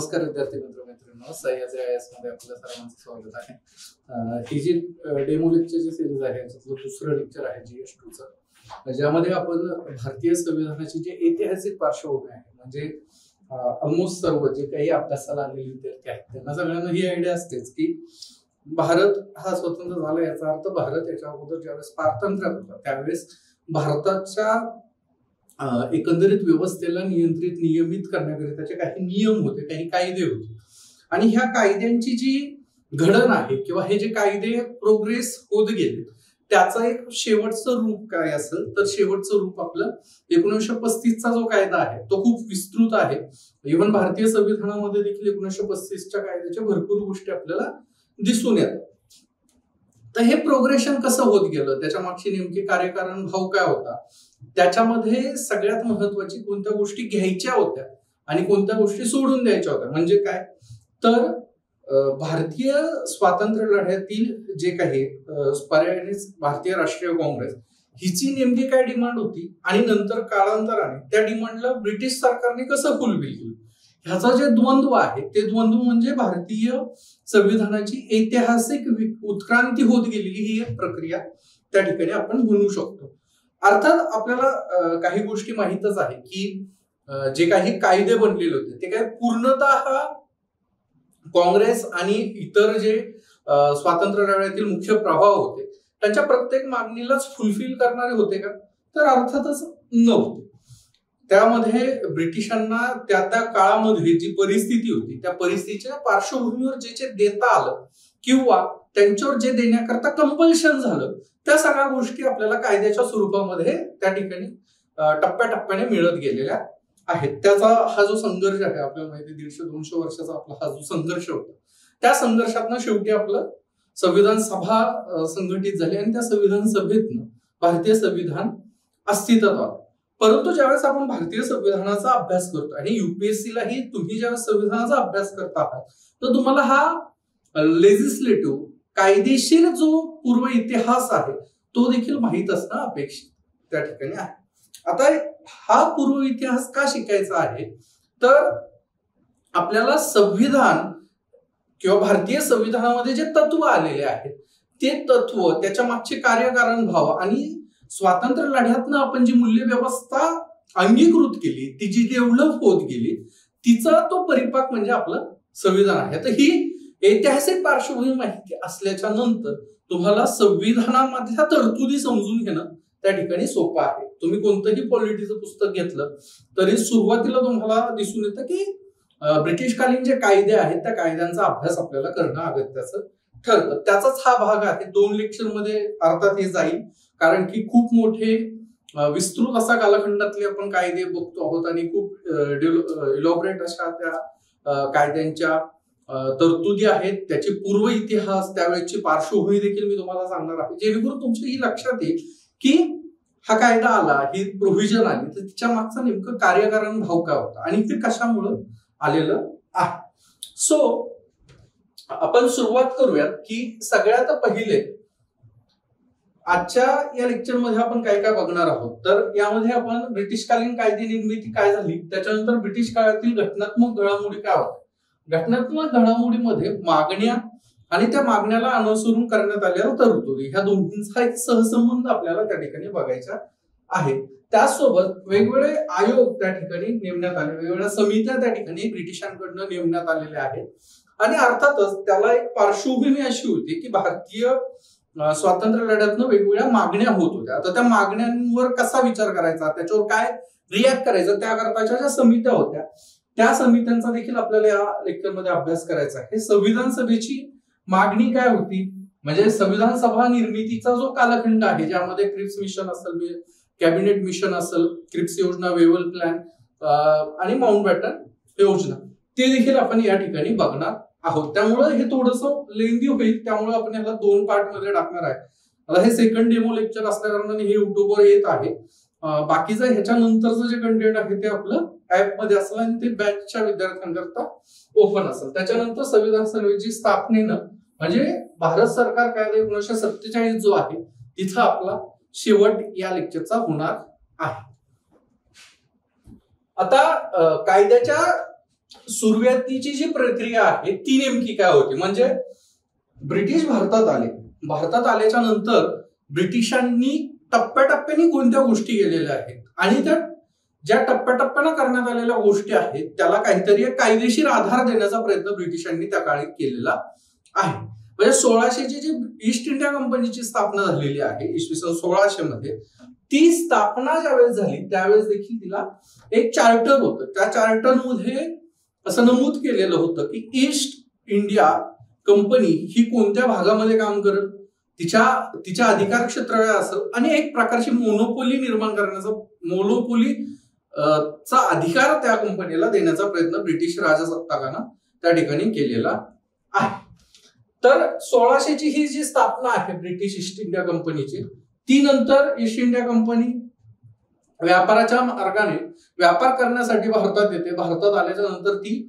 नमस्कार विद्यार्थी मित्रांनो, सह्याद्री IAS मध्ये आपल्या सर्वांचं स्वागत आहे। ही जी डेमो लेक्चरची सिरीज आहे त्यातलं दुसरं लेक्चर आहे GS2 चं, ज्यामध्ये आपण भारतीय संविधानाची जी ऐतिहासिक पार्श्वभूमी आहे म्हणजे ऑलमोस्ट सर्व जे काही अभ्यासाला आलेले विद्यार्थी आहेत त्यांना सगळ्यांना ही आयडिया असतेच की भारत हा स्वतंत्र झाला याचा अर्थ भारत याच्या अगोदर ज्यावेळेस पारतंत्र्य होता त्यावेळेस भारताच्या एकंदरीत व्यवस्थेला नियमित करण्याकरिताचे काही नियम होते, काही कायदे होते आणि ह्या कायद्यांची जी घडण आहे किंवा हे जे कायदे प्रोग्रेस होत गेले त्याचा एक शेवटचं रूप काय असेल तर शेवटचं रूप आपलं 1935 चा जो कायदा आहे तो खूप विस्तृत आहे। इव्हन भारतीय संविधानामध्ये देखील 1935 च्या कायद्याच्या भरपूर गोष्टी आपल्याला दिसून येतात। तर हे प्रोग्रेशन कसं होत गेलं, त्याच्या मागची नेमकी कार्यकारण भाव काय होता, त्याच्यामध्ये सगळ्यात महत्वाची कोणत्या गोष्टी घ्यायच्या होत्या आणि कोणत्या गोष्टी सोडून द्यायच्या होत्या म्हणजे काय तर भारतीय स्वातंत्र्य लढ्यातील जे काही पर्यायाने भारतीय राष्ट्रीय काँग्रेस हिची नेमकी काय डिमांड होती आणि नंतर कालांतराने त्या डिमांडला ब्रिटिश सरकारने कसं फुलफिल केलं ह्याचा जे द्वंद्व आहे ते द्वंद्व म्हणजे भारतीय संविधानाची ऐतिहासिक उत्क्रांती होत गेलेली ही एक प्रक्रिया त्या ठिकाणी आपण म्हणू शकतो। अर्थात आपल्याला काही गोष्टी माहीतच आहे की जे काही कायदे बनलेले होते ते काय पूर्णतः काँग्रेस आणि इतर जे स्वातंत्र्य लढ्यातील मुख्य प्रभाव होते त्यांच्या प्रत्येक मागणीलाच फुलफिल करणारे होते का तर अर्थातच नव्हते। त्यामध्ये ब्रिटिशांना त्या काळामध्ये जी परिस्थिती होती त्या परिस्थितीच्या पार्श्वभूमीवर जे देता आलं किंवा त्यांच्यावर जे देण्याकरता कंपल्शन झालं त्या सगळ्या गोष्टी आपल्याला कायद्याच्या स्वरूपामध्ये त्या ठिकाणी टप्प्याटप्प्याने मिळत गेलेल्या आहेत। त्याचा हा जो संघर्ष आहे आपल्याला माहिती 150-200 वर्षाचा आपला हा जो संघर्ष होता त्या संघर्षातनं शेवटी आपलं संविधान सभा संघटित झाली आणि त्या संविधान सभेतनं भारतीय संविधान अस्तित्वात आलं। परंतु ज्यावेळेस आपण भारतीय संविधानाचा अभ्यास करतो आणि UPSCलाही तुम्ही ज्यावेळेस संविधानाचा अभ्यास करता आहात तर तुम्हाला हा लेजिस्लेटिव्ह कायदेशीर जो पूर्व इतिहास आहे तो देखील माहीत असणं अपेक्षित त्या ठिकाणी आहे। आता हा पूर्व इतिहास का शिकायचा आहे तर आपल्याला संविधान किंवा भारतीय संविधानामध्ये जे तत्व आलेले आहेत ते तत्व त्याच्या मागचे कार्यकारण भाव आणि स्वातंत्र्य लढ्यातनं आपण जी मूल्य व्यवस्था अंगीकृत केली ती जी डेव्हलप होत गेली तिचा तो परिपाक म्हणजे आपलं संविधान आहे। तर ही ऐतिहासिक पार्श्वभूमी माहिती असल्याच्या नंतर तुम्हाला संविधानामधल्या तरतुदी समजून घेणं त्या ठिकाणी सोपं आहे। तुम्ही कोणतंही पॉलिटीचं पुस्तक घेतलं तरी सुरुवातीला तुम्हाला दिसून येतं की ब्रिटिशकालीन जे कायदे आहेत त्या कायद्यांचा अभ्यास आपल्याला करणं अगत्याचं ठरतं। त्याचाच हा भाग आहे। 2 लेक्चरमध्ये अर्थात हे जाईल कारण की खूप मोठे विस्तृत असा कालखंडातले आपण कायदे बघतो आहोत आणि खूप इलॉबरेट अशा त्या कायद्यांच्या तरतुदी आहेत, त्याचे पूर्व इतिहास त्यावेळेची पार्श्वभूमी देखील मी तुम्हाला सांगणार आहे जेणेकरून तुमच्या ही लक्षात येईल की हा कायदा आला ही प्रोव्हिजन आली तर तिच्या मागचा नेमकं कार्यकारण भाव काय होता आणि ते कशामुळं आलेलं आहे। सो आपण सुरुवात करूयात की सगळ्यात पहिले आजच्या या लेक्चर मध्ये आपण काय काय बघणार आहोत तर यामध्ये आपण ब्रिटिशकालीन कायदे निर्मिती काय झाली त्याच्यानंतर ब्रिटिश काळातील घटनात्मक घडामोडी काय होत्या, घटनात्मक घडामोडीमध्ये मागण्या आणि त्या मागण्याला अनुसरून करण्यात आलेल्या तरतुदी ह्या दोन्हींचा एक सहसंबंध आपल्याला त्या ठिकाणी बघायचा आहे। त्यासोबत वेगवेगळे आयोग त्या ठिकाणी नेमण्यात आले, वेगवेगळ्या समित्या त्या ठिकाणी ब्रिटिशांकडून नेमण्यात आलेल्या आहेत आणि अर्थातच त्याला एक पार्श्वभूमी अशी होती की भारतीय स्वातंत्र्य लढ्यातनं वेगवेगळ्या मागण्या होत होत्या। आता त्या मागण्यांवर कसा विचार करायचा त्याच्यावर काय रिॲक्ट करायचं त्याकरताच्या ज्या समित्या होत्या त्या समित्यांचा देखील आपल्याला या लेक्चरमध्ये अभ्यास करायचा आहे। संविधान सभेची मागणी काय होती म्हणजे संविधान सभा निर्मितीचा जो कालखंड आहे ज्यामध्ये क्रिप्स मिशन असेल, कॅबिनेट मिशन असेल, क्रिप्स योजना, वेव्हल प्लॅन आणि माउंटबॅटन योजना ते देखील आपण या ठिकाणी बघणार आहोत। त्यामुळे हे थोडंसं लेंदी होईल त्यामुळे आपण याला 2 पार्ट मध्ये टाकणार आहे। आता हे सेकंड डेमो लेक्चर असल्या कारणाने हे युट्यूबवर येत आहे, बाकीचं ह्याच्यानंतरचं जे कंटेंट आहे ते आपलं ऍप मध्ये असेल आणि ते बॅचच्या विद्यार्थ्यांकरता ओपन असेल। त्याच्यानंतर संविधान सभेची स्थापनेनं म्हणजे भारत सरकार कायदा 1947 जो आहे तिथं आपला शेवट या लेक्चरचा होणार आहे। आता कायद्याच्या सुरुवातीची जी प्रक्रिया आहे ती नेमकी काय होती, म्हणजे ब्रिटिश भारतात आल्याच्या नंतर ब्रिटिशांनी टप्प्याटप्प्याने कोणत्या गोष्टी केलेल्या आहेत आणि त्या ज्या टप्प्याटप्प्यानं करण्यात आलेल्या गोष्टी आहेत त्याला काहीतरी कायदेशीर आधार देण्याचा प्रयत्न ब्रिटिशांनी त्या काळी केलेला आहे. म्हणजे 1600ची जी ईस्ट इंडिया कंपनीची स्थापना झालेली आहे इसवी सन 1600 मध्ये, ती स्थापना ज्यावेळेस झाली त्यावेळेस देखील तिला एक चार्टर होतं. त्या चार्टरमध्ये असं नमूद केलेलं होतं की ईस्ट इंडिया कंपनी ही कोणत्या भागामध्ये काम करत, तिच्या अधिकार क्षेत्र काय असेल आणि एक प्रकारची मोनोपोली निर्माण करण्याचा चा अधिकार त्या कंपनीला देण्याचा प्रयत्न ब्रिटिश राजसत्ताकानं त्या ठिकाणी केलेला आहे. तर 1600ची ही जी स्थापना आहे ब्रिटिश ईस्ट इंडिया कंपनीची, ती नंतर ईस्ट इंडिया कंपनी व्यापाराच्या मार्गाने व्यापार करण्यासाठी भारतात येते. भारतात आल्याच्या नंतर ती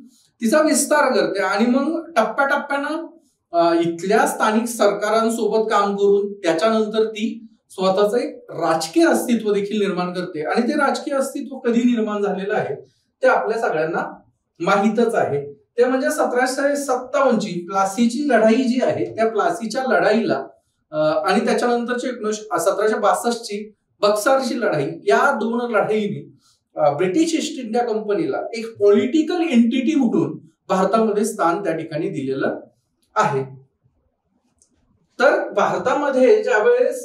तिचा विस्तार करते आणि मग टप्प्याटप्प्यानं इथल्या स्थानिक सरकारांसोबत काम करून त्याच्यानंतर ती स्वतःचं एक राजकीय अस्तित्व देखील निर्माण करते. आणि ते राजकीय अस्तित्व कधी निर्माण झालेलं आहे ते आपल्या सगळ्यांना माहीतच आहे. ते म्हणजे 1757ची प्लासीची लढाई जी आहे त्या प्लासीच्या लढाईला आणि त्याच्यानंतरची 1762ची बक्सारची लढाई, या दोन लढाईने ब्रिटिश ईस्ट इंडिया कंपनीला एक पॉलिटिकल एंटिटी म्हणून भारतामध्ये स्थान त्या ठिकाणी दिलेलं आहे. तर भारतामध्ये ज्यावेळेस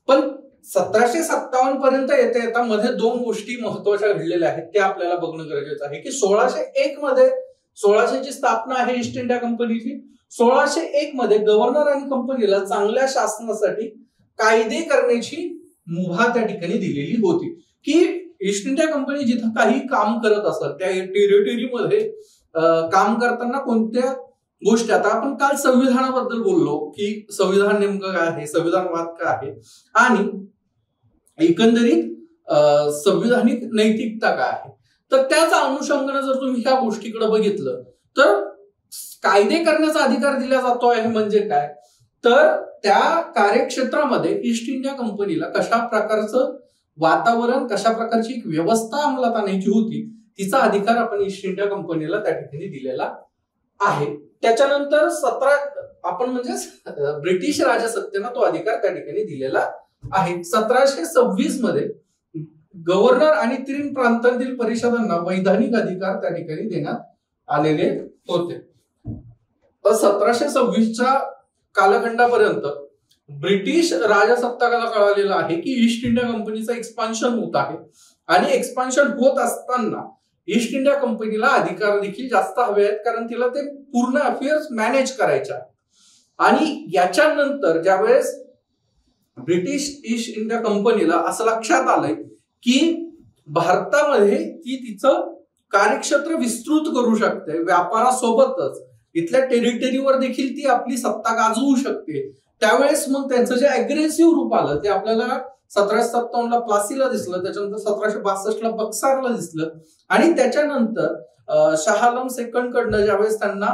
पण 1757 पर्यंत येता येता मध्ये दोन गोष्टी महत्वाच्या घडलेल्या आहेत त्या आपल्याला बघणं गरजेचं आहे की 1601 मध्ये 1600ची स्थापना आहे ईस्ट इंडिया कंपनीची. 1601 मध्ये गव्हर्नर आणि कंपनीला चांगल्या शासनासाठी कायदे करण्याची मुभा त्या ठिकाणी दिलेली होती की ईस्ट इंडिया कंपनी जिथं काही काम करत असत त्या टेरिटरीमध्ये काम करताना कोणत्या गोष्टी, आता आपण काल संविधानाबद्दल बोललो की संविधान नेमकं काय आहे, संविधानवाद काय आहे आणि एकंदरीत संविधानिक नैतिकता काय आहे. तर त्याच अनुषंगाने जर तुम्ही ह्या गोष्टीकडे बघितलं तर कायदे करण्याचा अधिकार दिला जातो आहे म्हणजे काय, तर त्या कार्यक्षेत्रामध्ये ईस्ट इंडिया कंपनीला कशा प्रकारचं वातावरण, कशा प्रकारची एक व्यवस्था अंमलात आणायची होती तिचा अधिकार आपण ईस्ट इंडिया कंपनीला त्या ठिकाणी दिलेला आहे. त्याच्यानंतर आपण म्हणजे ब्रिटिश राजसत्तेनं तो अधिकार त्या ठिकाणी दिलेला आहे. 1726 मध्ये गव्हर्नर आणि 3 प्रांतांतील परिषदांना वैधानिक अधिकार त्या ठिकाणी देण्यात आलेले होते. 1726च्या कालखंडापर्यंत ब्रिटिश राजसत्ताकाला कळालेलं आहे की ईस्ट इंडिया कंपनीचं एक्सपान्शन होत आहे आणि एक्सपान्शन होत असताना ईस्ट इंडिया कंपनीला अधिकार देखील जास्त हवे आहेत कारण तिला ते पूर्ण अफेअर्स मॅनेज करायचे आहेत. आणि याच्यानंतर ज्यावेळेस ब्रिटिश ईस्ट इंडिया कंपनीला असं लक्षात आलंय की भारतामध्ये ती तिचं कार्यक्षेत्र विस्तृत करू शकते, व्यापारासोबतच इथल्या टेरिटरीवर देखील ती आपली सत्ता गाजवू शकते, त्यावेळेस मग त्यांचं जे अग्रेसिव्ह रूप आलं ते आपल्याला 1757ला प्लासीला दिसलं, त्याच्यानंतर 1762ला बक्सारला दिसलं आणि त्याच्यानंतर शाह आलम सेकंड कडनं ज्यावेळेस त्यांना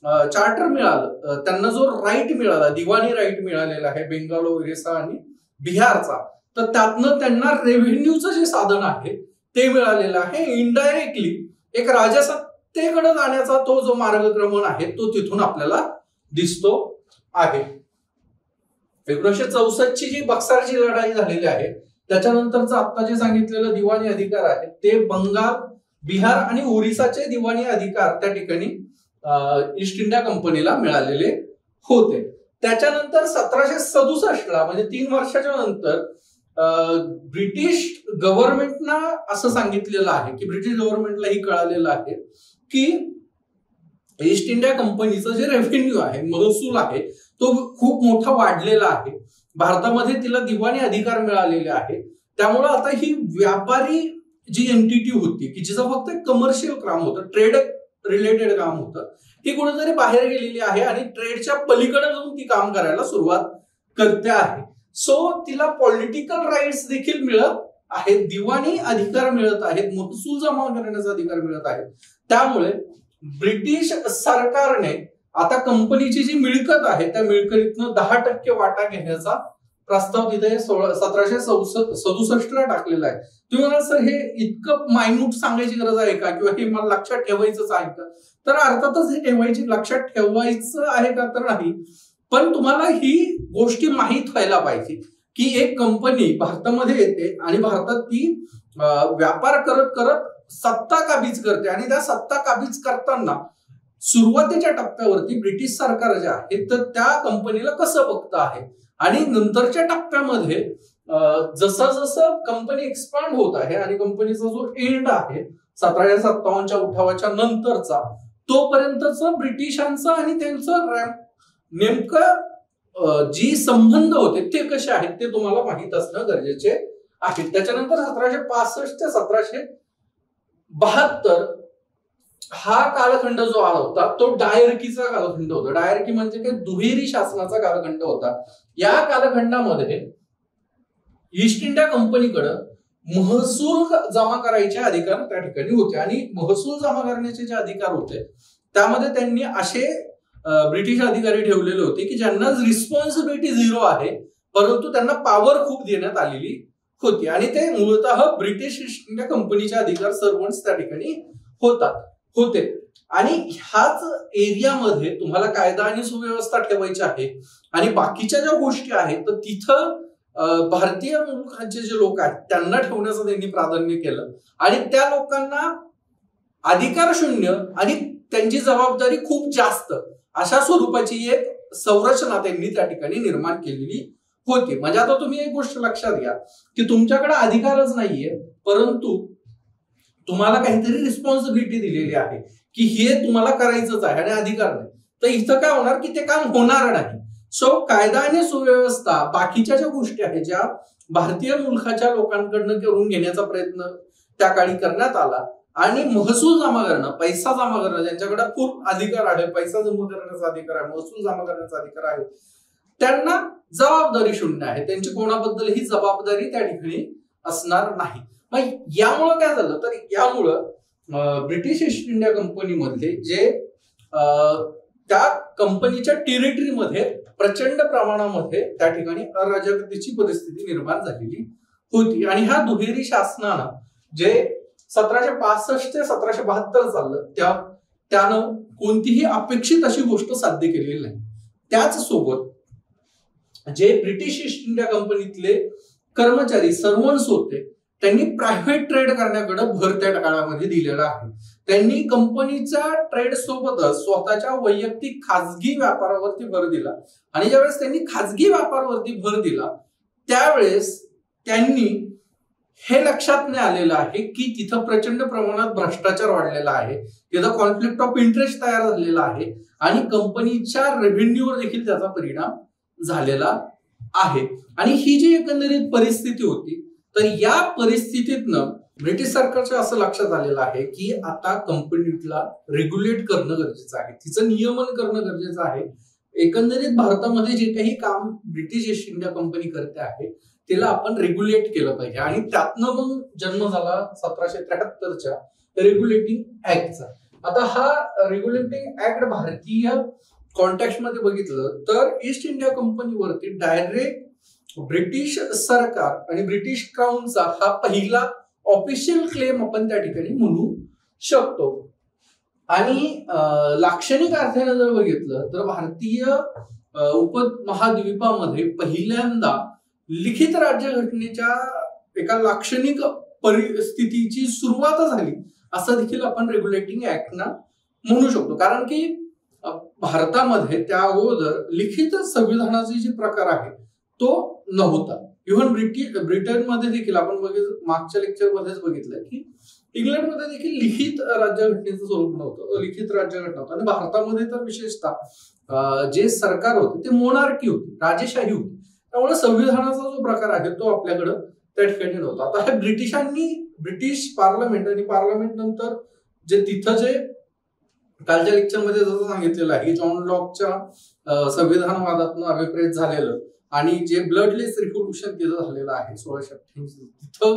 चार्टर मिळालं, त्यांना जो राईट मिळाला, दिवाणी राईट मिळालेला आहे बेंगाल, ओरिसा आणि बिहारचा, तर त्यातनं त्यांना रेव्हेन्यूचं जे साधन आहे ते मिळालेलं आहे. इनडायरेक्टली एक राजसत्तेकडे जाण्याचा तो जो मार्गक्रमण आहे तो तिथून आपल्याला दिसतो आहे. 1964ची जी बक्सारची लढाई झालेली आहे त्याच्यानंतरचं आता जे सांगितलेलं दिवाणी अधिकार आहे ते बंगाल, बिहार आणि ओरिसाचे दिवाणी अधिकार त्या ठिकाणी ईस्ट इंडिया कंपनीला मिळालेले होते. त्याच्यानंतर 1767ला म्हणजे 3 वर्षाच्या नंतर ब्रिटिश गव्हर्नमेंटनं असं सांगितलेलं आहे की ब्रिटिश गव्हर्नमेंटलाही कळालेलं आहे की ईस्ट इंडिया कंपनीचं जे रेव्हेन्यू आहे, महसूल आहे, तो खूप मोठा वाढलेला आहे. भारतामध्ये तिला दिवाणी अधिकार मिळालेले आहे. त्यामुळे आता ही व्यापारी जी एंटिटी होती की जिचं फक्त कमर्शियल काम होतं, ट्रेड रिलेटेड काम होतं, ती कुठेतरी बाहेर गेलेली आहे आणि ट्रेडच्या पलीकडे जाऊन ती काम करायला सुरुवात करते आहे. सो तिला पॉलिटिकल राईट्स देखील मिळत आहेत, दिवाणी अधिकार मिळत आहेत, महसूल जमा करण्याचा अधिकार मिळत आहे. त्यामुळे ब्रिटिश सरकारने आता कंपनीची जी मिळकत आहे त्या मिळकतीतनं 10% वाटा घेण्याचा प्रस्ताव तिथे 1767 टाकलेला आहे. तुम्ही म्हणाल सर हे इतकं मायन्यूट सांगायची गरज आहे का, किंवा हे मला लक्षात ठेवायचंच आहे का? तर अर्थातच हे लक्षात ठेवायचं आहे का तर नाही, पण तुम्हाला ही गोष्टी माहीत व्हायला पाहिजे की एक कंपनी भारतामध्ये येते आणि भारतात ती व्यापार करत करत सत्ता काबीज करते, आणि त्या सत्ता काबीज करताना सुरुवातीच्या टप्प्यावरती ब्रिटिश सरकार जे आहे तर त्या कंपनीला कसं बघतं आहे, आणि नंतरच्या टप्प्यामध्ये जसं जसं कंपनी एक्सपांड होत आहे आणि कंपनीचा जो एंड आहे 1757च्या उठावाच्या नंतरचा, तोपर्यंतच ब्रिटिशांचं आणि त्यांचं नेमकं जी संबंध होते ते कसे आहेत ते तुम्हाला माहित असणं गरजेचे आहे. त्याच्यानंतर 1765 ते 1772 हा कालखंड जो आला होता तो डायरकीचा कालखंड होता. डायरकी म्हणजे काय, दुहेरी शासनाचा कालखंड होता. या कालखंडामध्ये ईस्ट इंडिया कंपनीकडे महसूल जमा करायचे अधिकार त्या ठिकाणी होते, आणि महसूल जमा करण्याचे जे अधिकार होते त्यामध्ये त्यांनी असे ब्रिटिश अधिकारी ठेवलेले होते की ज्यांना रिस्पॉन्सिबिलिटी 0 आहे, परंतु त्यांना पॉवर खूप देण्यात आलेली होती, आणि ते मूलतः ब्रिटिश ईस्ट इंडिया कंपनीचे अधिकार सर्वंट्स त्या ठिकाणी होते. आणि ह्याच एरियामध्ये तुम्हाला कायदा आणि सुव्यवस्था ठेवायची आहे, आणि बाकीच्या ज्या गोष्टी आहेत तर तिथं भारतीय मुलखांचे जे लोक आहेत त्यांना ठेवण्याचं त्यांनी प्राधान्य केलं, आणि त्या लोकांना अधिकार शून्य आणि त्यांची जबाबदारी खूप जास्त अशा स्वरूपाची एक संरचना त्यांनी त्या ठिकाणी निर्माण केलेली होती. म्हणजे आता तुम्ही एक गोष्ट लक्षात घ्या की तुमच्याकडे अधिकारच नाहीये, परंतु तुम्हाला काहीतरी रिस्पॉन्सिबिलिटी दिलेली आहे की हे तुम्हाला करायचंच आहे आणि अधिकार नाही. तर इथं काय होणार की ते काम होणार नाही. सो कायदा आणि सुव्यवस्था बाकीच्या ज्या गोष्टी आहेत ज्या भारतीय मुलखाच्या लोकांकडनं करून घेण्याचा प्रयत्न त्या काळी करण्यात आला, आणि महसूल जमा करणं, पैसा जमा करणं, ज्यांच्याकडे खूप अधिकार आहे, पैसा जमा करण्याचा अधिकार आहे, महसूल जमा करण्याचा अधिकार आहे, त्यांना जबाबदारी शून्य आहे. त्यांची कोणाबद्दल ही जबाबदारी त्या ठिकाणी असणार नाही. मग यामुळं काय झालं तर यामुळं ब्रिटिश ईस्ट इंडिया कंपनीमधले जे त्या कंपनीच्या टेरिटरीमध्ये प्रचंड प्रमाणामध्ये त्या ठिकाणी अराजकतेची परिस्थिती निर्माण झालेली होती. आणि ह्या दुहेरी शासनानं जे 1765 ते 1772 चाललं त्यानं कोणतीही अपेक्षित अशी गोष्ट साध्य केलेली नाही. त्याच सोबत जे ब्रिटिश ईस्ट इंडिया कंपनीतले कर्मचारी सर्वंट्स होते त्यांनी प्रायव्हेट ट्रेड करण्याकडे भर त्या काळामध्ये दिलेला आहे. त्यांनी कंपनीच्या ट्रेड सोबतच स्वतःच्या वैयक्तिक खाजगी व्यापारावरती भर दिला, आणि ज्यावेळेस त्यांनी खाजगी व्यापारावरती भर दिला त्यावेळेस त्यांनी हे लक्षात नाही आलेलं आहे की तिथं प्रचंड प्रमाणात भ्रष्टाचार वाढलेला आहे, तिथं कॉन्फ्लिक्ट ऑफ इंटरेस्ट तयार झालेला आहे, आणि कंपनीच्या रेव्हेन्यूवर देखील त्याचा परिणाम झालेला आहे. आणि ही जी एकंदरीत परिस्थिती होती, तर या परिस्थितीतनं ब्रिटिश सरकारच्या असं लक्षात आलेलं आहे की आता कंपनीला रेग्युलेट करणं गरजेचं आहे, तिचं नियमन करणं गरजेचं आहे. एकंदरीत भारतामध्ये जे काही काम ब्रिटिश ईस्ट इंडिया कंपनी करते आहे तिला आपण रेग्युलेट केलं पाहिजे, आणि त्यातनं मग जन्म झाला 1773च्या रेग्युलेटिंग ऍक्टचा. आता हा रेग्युलेटिंग ऍक्ट भारतीय कॉन्टेक्स्ट मध्ये बघितलं तर ईस्ट इंडिया कंपनीवरती डायरेक्ट ब्रिटिश सरकार आणि ब्रिटिश क्राऊनचा हा पहिला ऑफिशियल क्लेम आपण त्या ठिकाणी म्हणू शकतो. आणि लाक्षणिक अर्थाने जर बघितलं तर भारतीय उपमहाद्वीपामध्ये पहिल्यांदा लिखित राज्यघटनेच्या एका लाक्षणिक परिस्थितीची सुरुवात झाली असं देखील आपण रेग्युलेटिंग ऍक्टना म्हणू शकतो. कारण की भारतामध्ये त्या अगोदर लिखित संविधानाचे जे प्रकार आहे तो नव्हता. इव्हन ब्रिटनमध्ये देखील आपण मागच्या लेक्चरमध्येच बघितलं की इंग्लंडमध्ये देखील लिखित राज्यघटनेचं स्वरूप नव्हतं, लिखित राज्यघटना होतं. आणि भारतामध्ये तर विशेषतः जे सरकार होते ते मोनार्की होती, राजेशाही होती. त्यामुळे संविधानाचा जो प्रकार आहे तो आपल्याकडं त्या ठिकाणी नव्हता. आता हे ब्रिटिश पार्लमेंट आणि पार्लमेंट नंतर जे तिथं जे कालच्या लेक्चरमध्ये जसं सांगितलेलं आहे जॉन लॉकच्या संविधानवादातून अभिप्रेत झालेलं आणि जे ब्लडलेस रिव्होल्युशन तिथं झालेलं आहे 1688 तिथं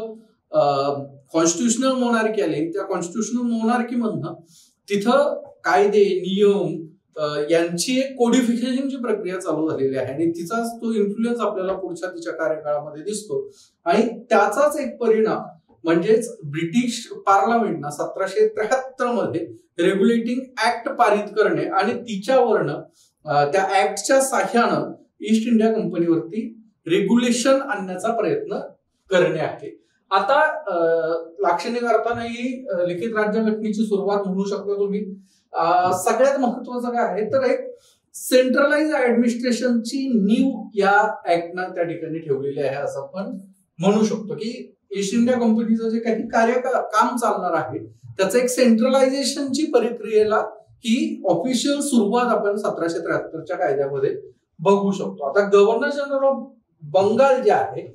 कॉन्स्टिट्युशनल मोनार्की आली. त्या कॉन्स्टिट्युशनल मोनार्की मधनं तिथं कायदे नियम यांची एक कोडिफिकेशनची प्रक्रिया चालू झालेली आहे आणि तिचाच तो इन्फ्लुएन्स आपल्याला पुढच्या तिच्या कार्यकाळामध्ये दिसतो. आणि त्याचाच एक परिणाम म्हणजेच ब्रिटिश पार्लमेंटनं 1773 मध्ये रेग्युलेटिंग ऍक्ट पारित करणे आणि तिच्यावरनं त्या ऍक्टच्या साह्यानं ईस्ट इंडिया कंपनीवरती रेग्युलेशन आणण्याचा प्रयत्न करणे आहे. आता लाक्षणिक अर्थानं ही लिखित राज्यघटनेची सुरुवात म्हणू शकता तुम्ही. सगळ्यात महत्वाचं काय आहे तर एक सेंट्रलाइज ऍडमिनिस्ट्रेशनची नीव या ऍक्टनं त्या ठिकाणी ठेवलेली आहे असं आपण म्हणू शकतो की ईस्ट इंडिया कंपनीचं जे काही काम चालणार आहे त्याचं एक सेंट्रलायझेशनची प्रक्रियेला ही ऑफिशियल सुरुवात आपण 1773च्या कायद्यामध्ये बघू शकतो. आता गव्हर्नर जनरल ऑफ बंगाल जे आहे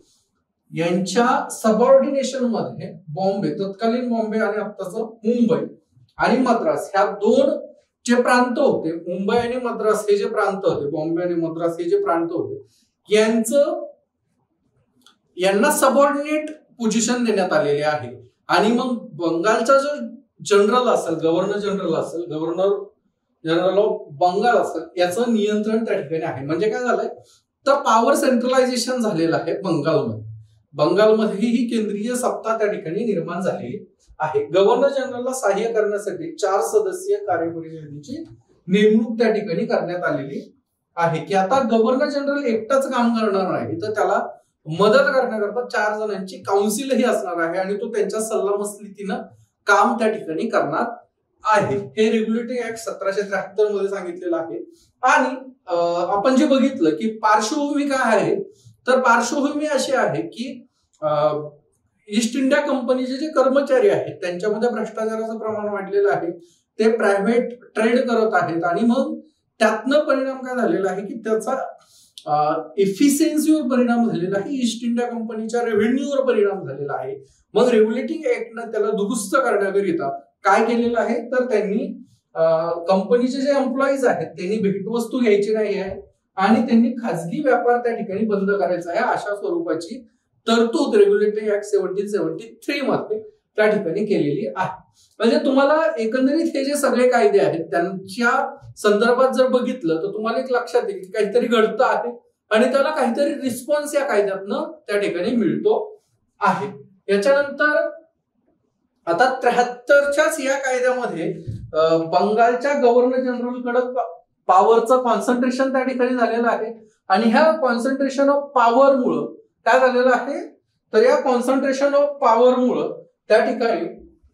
यांच्या सबऑर्डिनेशन मध्ये बॉम्बे, तत्कालीन बॉम्बे आणि आत्ताचं मुंबई आणि मद्रास ह्या दोन जे प्रांत होते, मुंबई आणि मद्रास हे जे प्रांत होते, बॉम्बे आणि मद्रास हे जे प्रांत होते यांना सबऑर्डिनेट पोझिशन देण्यात आलेली आहे. आणि मग बंगालचा जो जनरल असेल, गव्हर्नर जनरल असेल, गव्हर्नर जनरल ऑफ बंगाल असेल, याचं नियंत्रण त्या ठिकाणी आहे. म्हणजे काय झालंय तर पॉवर सेंट्रलायझेशन झालेलं आहे बंगालमध्ये. बंगालमध्ये ही केंद्रीय सत्ता त्या ठिकाणी निर्माण झालेली आहे. गव्हर्नर जनरलला सहाय्य करण्यासाठी 4 सदस्यीय कार्यपरिषदेची नेमणूक त्या ठिकाणी करण्यात आलेली आहे की आता गव्हर्नर जनरल एकटाच काम करणार नाही तर त्याला मदत करण्याकरता 4 जणांची काउन्सिलही असणार आहे आणि तो त्यांच्या सल्लामसलतीनं काम त्या ठिकाणी करणार आहे. हे रेग्युलेटिंग ऍक्ट 1773 मध्ये सांगितलेलं आहे. आणि आपण जे बघितलं की पार्श्वभूमी काय आहे तर पार्श्वभूमी अशी आहे की ईस्ट इंडिया कंपनीचे जे कर्मचारी आहेत त्यांच्यामध्ये भ्रष्टाचाराचं प्रमाण वाढलेलं आहे. ते प्रायव्हेट ट्रेड करत आहेत आणि मग त्यातनं परिणाम काय झालेला आहे की त्याचा एफिशियन्सीवर परिणाम झालेला आहे, ईस्ट इंडिया कंपनीच्या रेव्हेन्यूवर परिणाम झालेला आहे. मग रेग्युलेटिंग ऍक्टनं त्याला दुरुस्त करण्याकरिता काय केलेलं आहे तर त्यांनी कंपनीचे जे एम्प्लॉईज आहेत त्यांनी भेटवस्तू घ्यायची नाही आहे आणि त्यांनी खाजगी व्यापार त्या ठिकाणी बंद करायचा आहे अशा स्वरूपाची तरतूद रेग्युलेटिंग ऍक्ट 1773 मध्ये त्या ठिकाणी केलेली आहे. म्हणजे तुम्हाला एकंदरीत हे जे सगळे कायदे आहेत त्यांच्या संदर्भात जर बघितलं तर तुम्हाला एक लक्षात येईल की काहीतरी घडतं आहे आणि त्याला काहीतरी रिस्पॉन्स या कायद्यातनं त्या ठिकाणी मिळतो आहे. याच्यानंतर आता 73च्याच या कायद्यामध्ये बंगालच्या गव्हर्नर जनरलकडे पॉवरचं कॉन्सन्ट्रेशन त्या ठिकाणी झालेलं आहे आणि ह्या कॉन्सन्ट्रेशन ऑफ पॉवरमुळं काय झालेलं आहे तर या कॉन्सन्ट्रेशन ऑफ पॉवरमुळं त्या ठिकाणी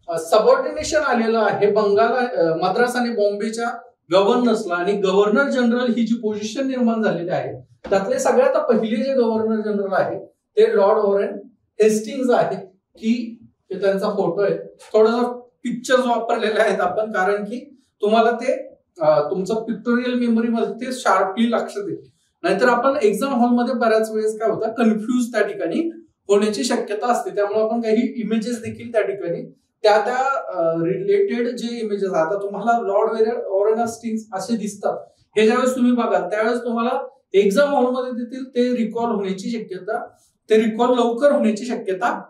सबऑर्डिनेशन आलेलं आहे बंगाल, मद्रास आणि बॉम्बेच्या गव्हर्नर्सला. आणि गव्हर्नर जनरल ही जी पोझिशन निर्माण झालेली आहे त्यातले सगळ्यात पहिले जे गव्हर्नर जनरल आहे ते लॉर्ड वॉरेन हेस्टिंग्ज आहे की त्यांचा फोटो आहे. थोडासा पिक्चर्स वापरलेले आहेत आपण कारण की तुम्हाला ते तुमचं पिक्टोरियल मेमरीमध्ये ते शार्पली लक्षात येईल. नाहीतर आपण एक्झाम हॉलमध्ये बऱ्याच वेळेस काय होतं कन्फ्युज त्या ठिकाणी होण्याची शक्यता असते. त्यामुळे आपण काही इमेजेस देखील त्या ठिकाणी त्या रिलेटेड जे इमेजेस आता तुम्हाला लॉर्ड वॉरेन हेस्टिंग्ज असे दिसतात हे ज्यावेळेस तुम्ही बघाल त्यावेळेस तुम्हाला एक्झाम हॉलमध्ये देखील ते रिकॉल होण्याची शक्यता, ते रिकॉल लवकर होण्याची शक्यता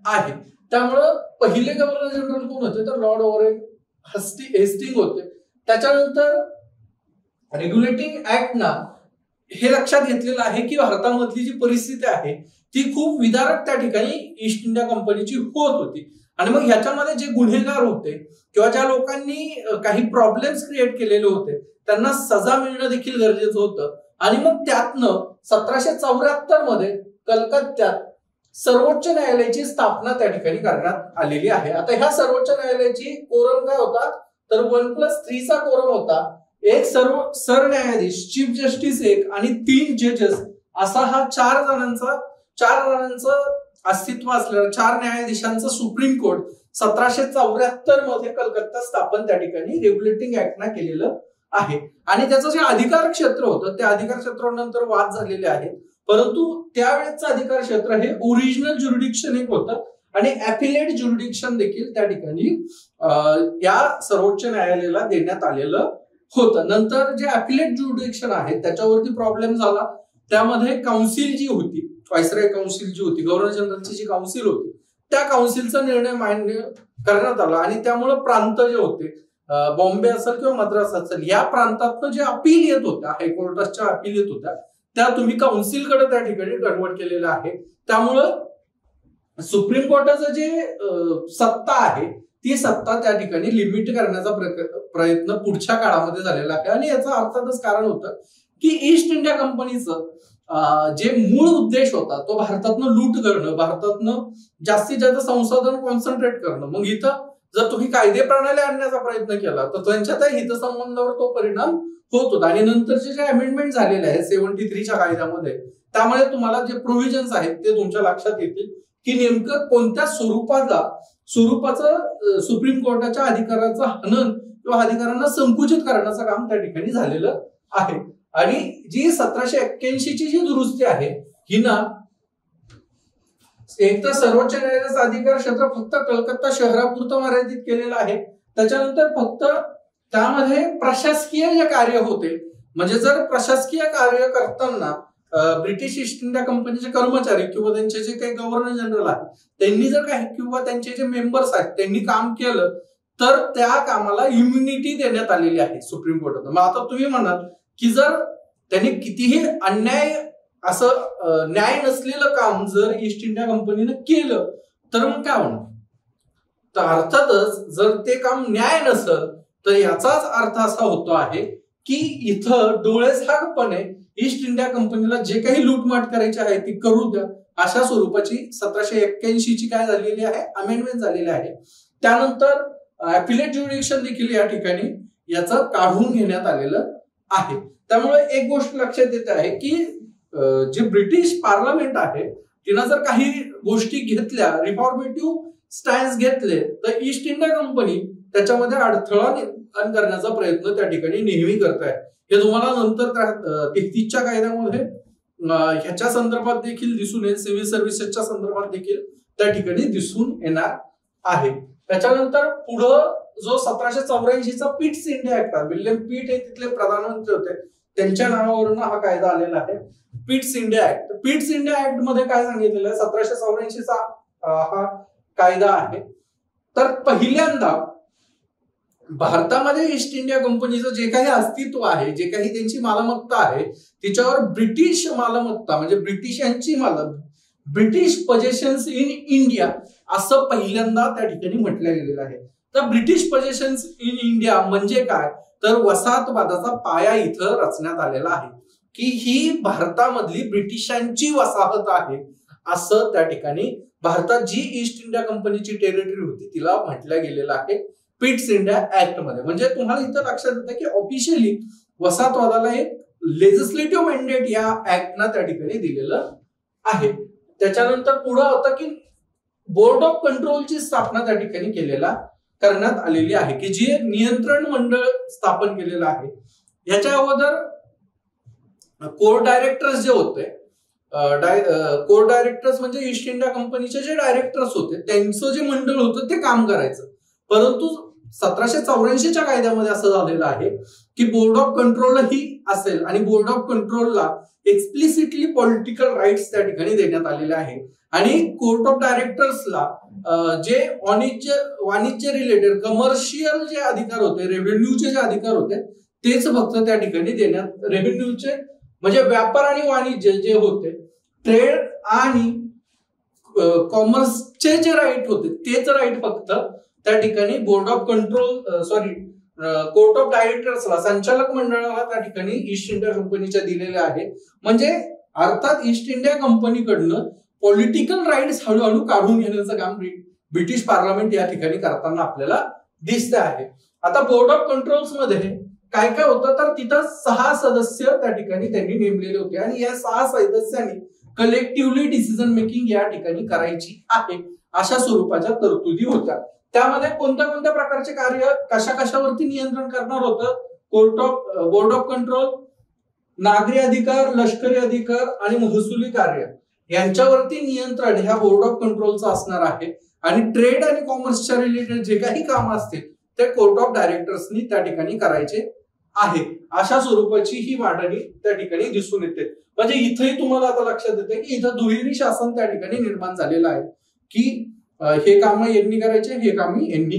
आहे. त्यामुळं पहिले गव्हर्नर जनरल कोण होते तर लॉर्ड वॉरेन हेस्टिंग होते. त्याच्यानंतर रेग्युलेटिंग ऍक्ट ना हे लक्षात घेतलेलं आहे की भारतामधली जी परिस्थिती आहे ती खूप विदारक त्या ठिकाणी ईस्ट इंडिया कंपनीची होत होती आणि मग ह्याच्यामध्ये जे गुन्हेगार होते किंवा ज्या लोकांनी काही प्रॉब्लेम्स क्रिएट केलेले होते त्यांना सजा मिळणं देखील गरजेचं होतं. आणि मग त्यातनं 1774 मध्ये कलकत्त्यात सर्वोच्च न्यायालयाची स्थापना त्या ठिकाणी करण्यात आलेली आहे. आता ह्या सर्वोच्च न्यायालयाची कोरम काय होता तर 1+3चा कोरम होता. एक सरन्यायाधीश, चीफ जस्टिस एक आणि 3 जजेस असा हा 4 जणांचं अस्तित्व असलेला 4 न्यायाधीशांचं सुप्रीम कोर्ट 1774 मध्ये कलकत्ता स्थापन त्या ठिकाणी रेग्युलेटिंग ऍक्टनं केलेलं आहे. आणि त्याचं जे अधिकार क्षेत्र होतं त्या अधिकार क्षेत्रानंतर वाद झालेले आहेत परंतु त्यावेळेचं अधिकार क्षेत्र हे ओरिजिनल ज्युरिडिक्शन एक होतं आणि ॲपिलेट ज्युरिडिक्शन देखील त्या ठिकाणी या सर्वोच्च न्यायालयाला देण्यात आलेलं होतं. नंतर जे ॲपिलेट ज्युरिडिक्शन आहे त्याच्यावरती प्रॉब्लेम झाला. त्यामध्ये काउन्सिल जी होती, व्हायसरॉय काउन्सिल जी होती, गव्हर्नर जनरलची जी काउन्सिल होती त्या काउन्सिलचा निर्णय मान्य करण्यात आला आणि त्यामुळे प्रांत जे होते बॉम्बे असेल किंवा मद्रास असेल या प्रांतातनं जे अपील येत होत्या, हायकोर्टाच्या अपील येत होत्या त्या तुम्ही काउन्सिलकडे त्या ठिकाणी कन्वर्ट केलेलं आहे. त्यामुळं सुप्रीम कोर्टाचं जे सत्ता आहे ती सत्ता त्या ठिकाणी लिमिट करण्याचा प्रयत्न पुढच्या काळामध्ये झालेला आहे. आणि याचं अर्थातच कारण होतं की ईस्ट इंडिया कंपनीचं जे मूळ उद्देश होता तो भारतातनं लूट करणं, भारतातनं जास्तीत जास्त संसाधन कॉन्सन्ट्रेट करणं. मग इथं जर तुम्ही कायदे प्रणाली आणण्याचा प्रयत्न केला तर त्यांच्या त्या हितसंबंधावर तो परिणाम होत होता. आणि नंतरचे जे अमेंडमेंट झालेले आहेत 73च्या कायद्यामध्ये त्यामुळे तुम्हाला जे प्रोव्हिजन्स आहेत ते तुमच्या लक्षात येतील की नेमकं कोणत्या स्वरूपाचं सुप्रीम कोर्टाच्या अधिकाराचं हनन किंवा अधिकारांना संकुचित करण्याचं काम त्या ठिकाणी झालेलं आहे. आणि जी 1781ची जी दुरुस्ती आहे ही ना एक तर सर्वोच्च न्यायालयाचा अधिकार क्षेत्र फक्त कलकत्ता शहरापुरतं मर्यादित केलेलं आहे. त्याच्यानंतर फक्त त्यामध्ये प्रशासकीय जे कार्य होते म्हणजे जर प्रशासकीय कार्य करताना ब्रिटिश ईस्ट इंडिया कंपनीचे कर्मचारी किंवा त्यांचे जे काही गव्हर्नर जनरल आहेत त्यांनी जर काही किंवा त्यांचे जे मेंबर्स आहेत त्यांनी काम केलं तर त्या कामाला इम्युनिटी देण्यात आलेली आहे सुप्रीम कोर्टात. मग आता तुम्ही म्हणाल की जर त्यांनी कितीही अन्याय असं न्याय नसलेलं काम जर ईस्ट इंडिया कंपनीनं केलं तर मग काय होणार. तर अर्थातच जर ते काम न्याय नसेल तर याचाच अर्थ असा होतो आहे की इथं डोळेझाकपणे ईस्ट इंडिया कंपनीला जे काही लूटमाट करायची आहे ती करू द्या अशा स्वरूपाची 1781ची काय झालेली आहे अमेंडमेंट झालेली आहे. त्यानंतर ॲपिलेट ज्युडिक्शन देखील या ठिकाणी याचं काढून घेण्यात आलेलं आहे. त्यामुळे एक गोष्ट लक्षात येते आहे की जे ब्रिटिश पार्लमेंट आहे तिनं जर काही गोष्टी घेतल्या रिफॉर्मेटिव्ह स्टॅन्स घेतले तर ईस्ट इंडिया कंपनी त्याच्यामध्ये अडथळा निर्माण करण्याचा प्रयत्न त्या ठिकाणी नेहमी करत आहे. हे तुम्हाला नंतर 33च्या कायद्यामध्ये ह्याच्या संदर्भात देखील दिसून येईल, सिव्हिल सर्व्हिसेसच्या संदर्भात देखील त्या ठिकाणी दिसून येणार आहे. त्याच्यानंतर पुढं जो 1784चा पिट्स इंडिया ऍक्ट आहे, विल्यम पिट हे तिथले प्रधानमंत्री होते त्यांच्या नावावरून हा कायदा आलेला आहे Pitt's India act. Pitt's India act मध्ये काय सांगितलेलं आहे 1784चा हा कायदा आहे. तर पहिल्यांदा भारतामध्ये ईस्ट इंडिया कंपनीचं जे काही अस्तित्व आहे जे काही त्यांची मालमत्ता आहे तिच्यावर ब्रिटिश मालमत्ता म्हणजे ब्रिटिशांची ब्रिटिश पजेशन्स इन इंडिया असं पहिल्यांदा त्या ठिकाणी म्हटलं गेलेलं आहे. तर ब्रिटिश पजेशन्स इन इंडिया म्हणजे काय तर वसाहतवादाचा पाया इथं रचण्यात आलेला आहे की ही भारतामधली ब्रिटिशांची वसाहत आहे असं त्या ठिकाणी भारतात जी ईस्ट इंडिया कंपनीची टेरिटरी होती तिला म्हटलं गेलेलं आहे पिट्स इंडिया ऍक्ट मध्ये. म्हणजे तुम्हाला इथं लक्षात येतं की ऑफिशियली वसाहतवादाला एक लेजिस्लेटिव्ह मॅन्डेट या ऍक्टना त्या ठिकाणी दिलेलं आहे. त्याच्यानंतर पुढे होतं की बोर्ड ऑफ कंट्रोलची स्थापना त्या ठिकाणी करण्यात आलेली आहे की जे नियंत्रण मंडळ स्थापन केलेलं आहे. याच्या अगोदर कोर डायरेक्टर्स जे होते कोर डायरेक्टर्स म्हणजे ईस्ट इंडिया कंपनीचे जे डायरेक्टर्स होते त्यांचं जे मंडळ होतं ते काम करायचं. परंतु 1784च्या कायद्यामध्ये असं झालेलं आहे की बोर्ड ऑफ कंट्रोल ही असेल आणि बोर्ड ऑफ कंट्रोलला एक्सप्लिसिटली पॉलिटिकल राईट्स त्या ठिकाणी देण्यात आलेले आहे. आणि कोर्ट ऑफ डायरेक्टर्सला जे वाणिज्य रिलेटेड कमर्शियल जे अधिकार होते रेव्हेन्यूचे जे अधिकार होते तेच फक्त त्या ठिकाणी देण्यात रेव्हेन्यूचे म्हणजे व्यापार आणि वाणिज्य जे होते ट्रेड आणि कॉमर्सचे जे राईट होते तेच राईट फक्त त्या ठिकाणी board of control court of डायरेक्टर्सला संचालक मंडळाला त्या ठिकाणी ईस्ट इंडिया कंपनीच्या दिलेल्या आहे. म्हणजे अर्थात ईस्ट इंडिया कंपनीकडनं पॉलिटिकल राईट्स हळूहळू काढून घेण्याचं काम ब्रिटिश पार्लमेंट या ठिकाणी करताना आपल्याला दिसते आहे. आता बोर्ड ऑफ कंट्रोल्स मध्ये काय काय होतं तर तिथं 6 सदस्य त्या ठिकाणी त्यांनी नेमलेले होते आणि या 6 सदस्यांनी कलेक्टिव्हली डिसिजन मेकिंग या ठिकाणी करायची आहे अशा स्वरूपाच्या तरतुदी होत्या. त्यामध्ये कोणत्या कोणत्या प्रकारचे कार्य कशावरती नियंत्रण करणार होतं बोर्ड ऑफ कंट्रोल नागरी अधिकार, लष्करी अधिकार आणि महसुली कार्य यांच्यावरती नियंत्रण ह्या बोर्ड ऑफ कंट्रोलचं असणार आहे. आणि ट्रेड आणि कॉमर्सच्या रिलेटेड जे काही काम असतील ते कोर्ट ऑफ डायरेक्टर्सनी त्या ठिकाणी करायचे आहे. अशा स्वरूपाची ही मांडणी त्या ठिकाणी दिसून येते. म्हणजे इथंही तुम्हाला आता लक्षात येते की इथं दुहेरी शासन त्या ठिकाणी निर्माण झालेलं आहे की हे काम यांनी करायचे हे काम यांनी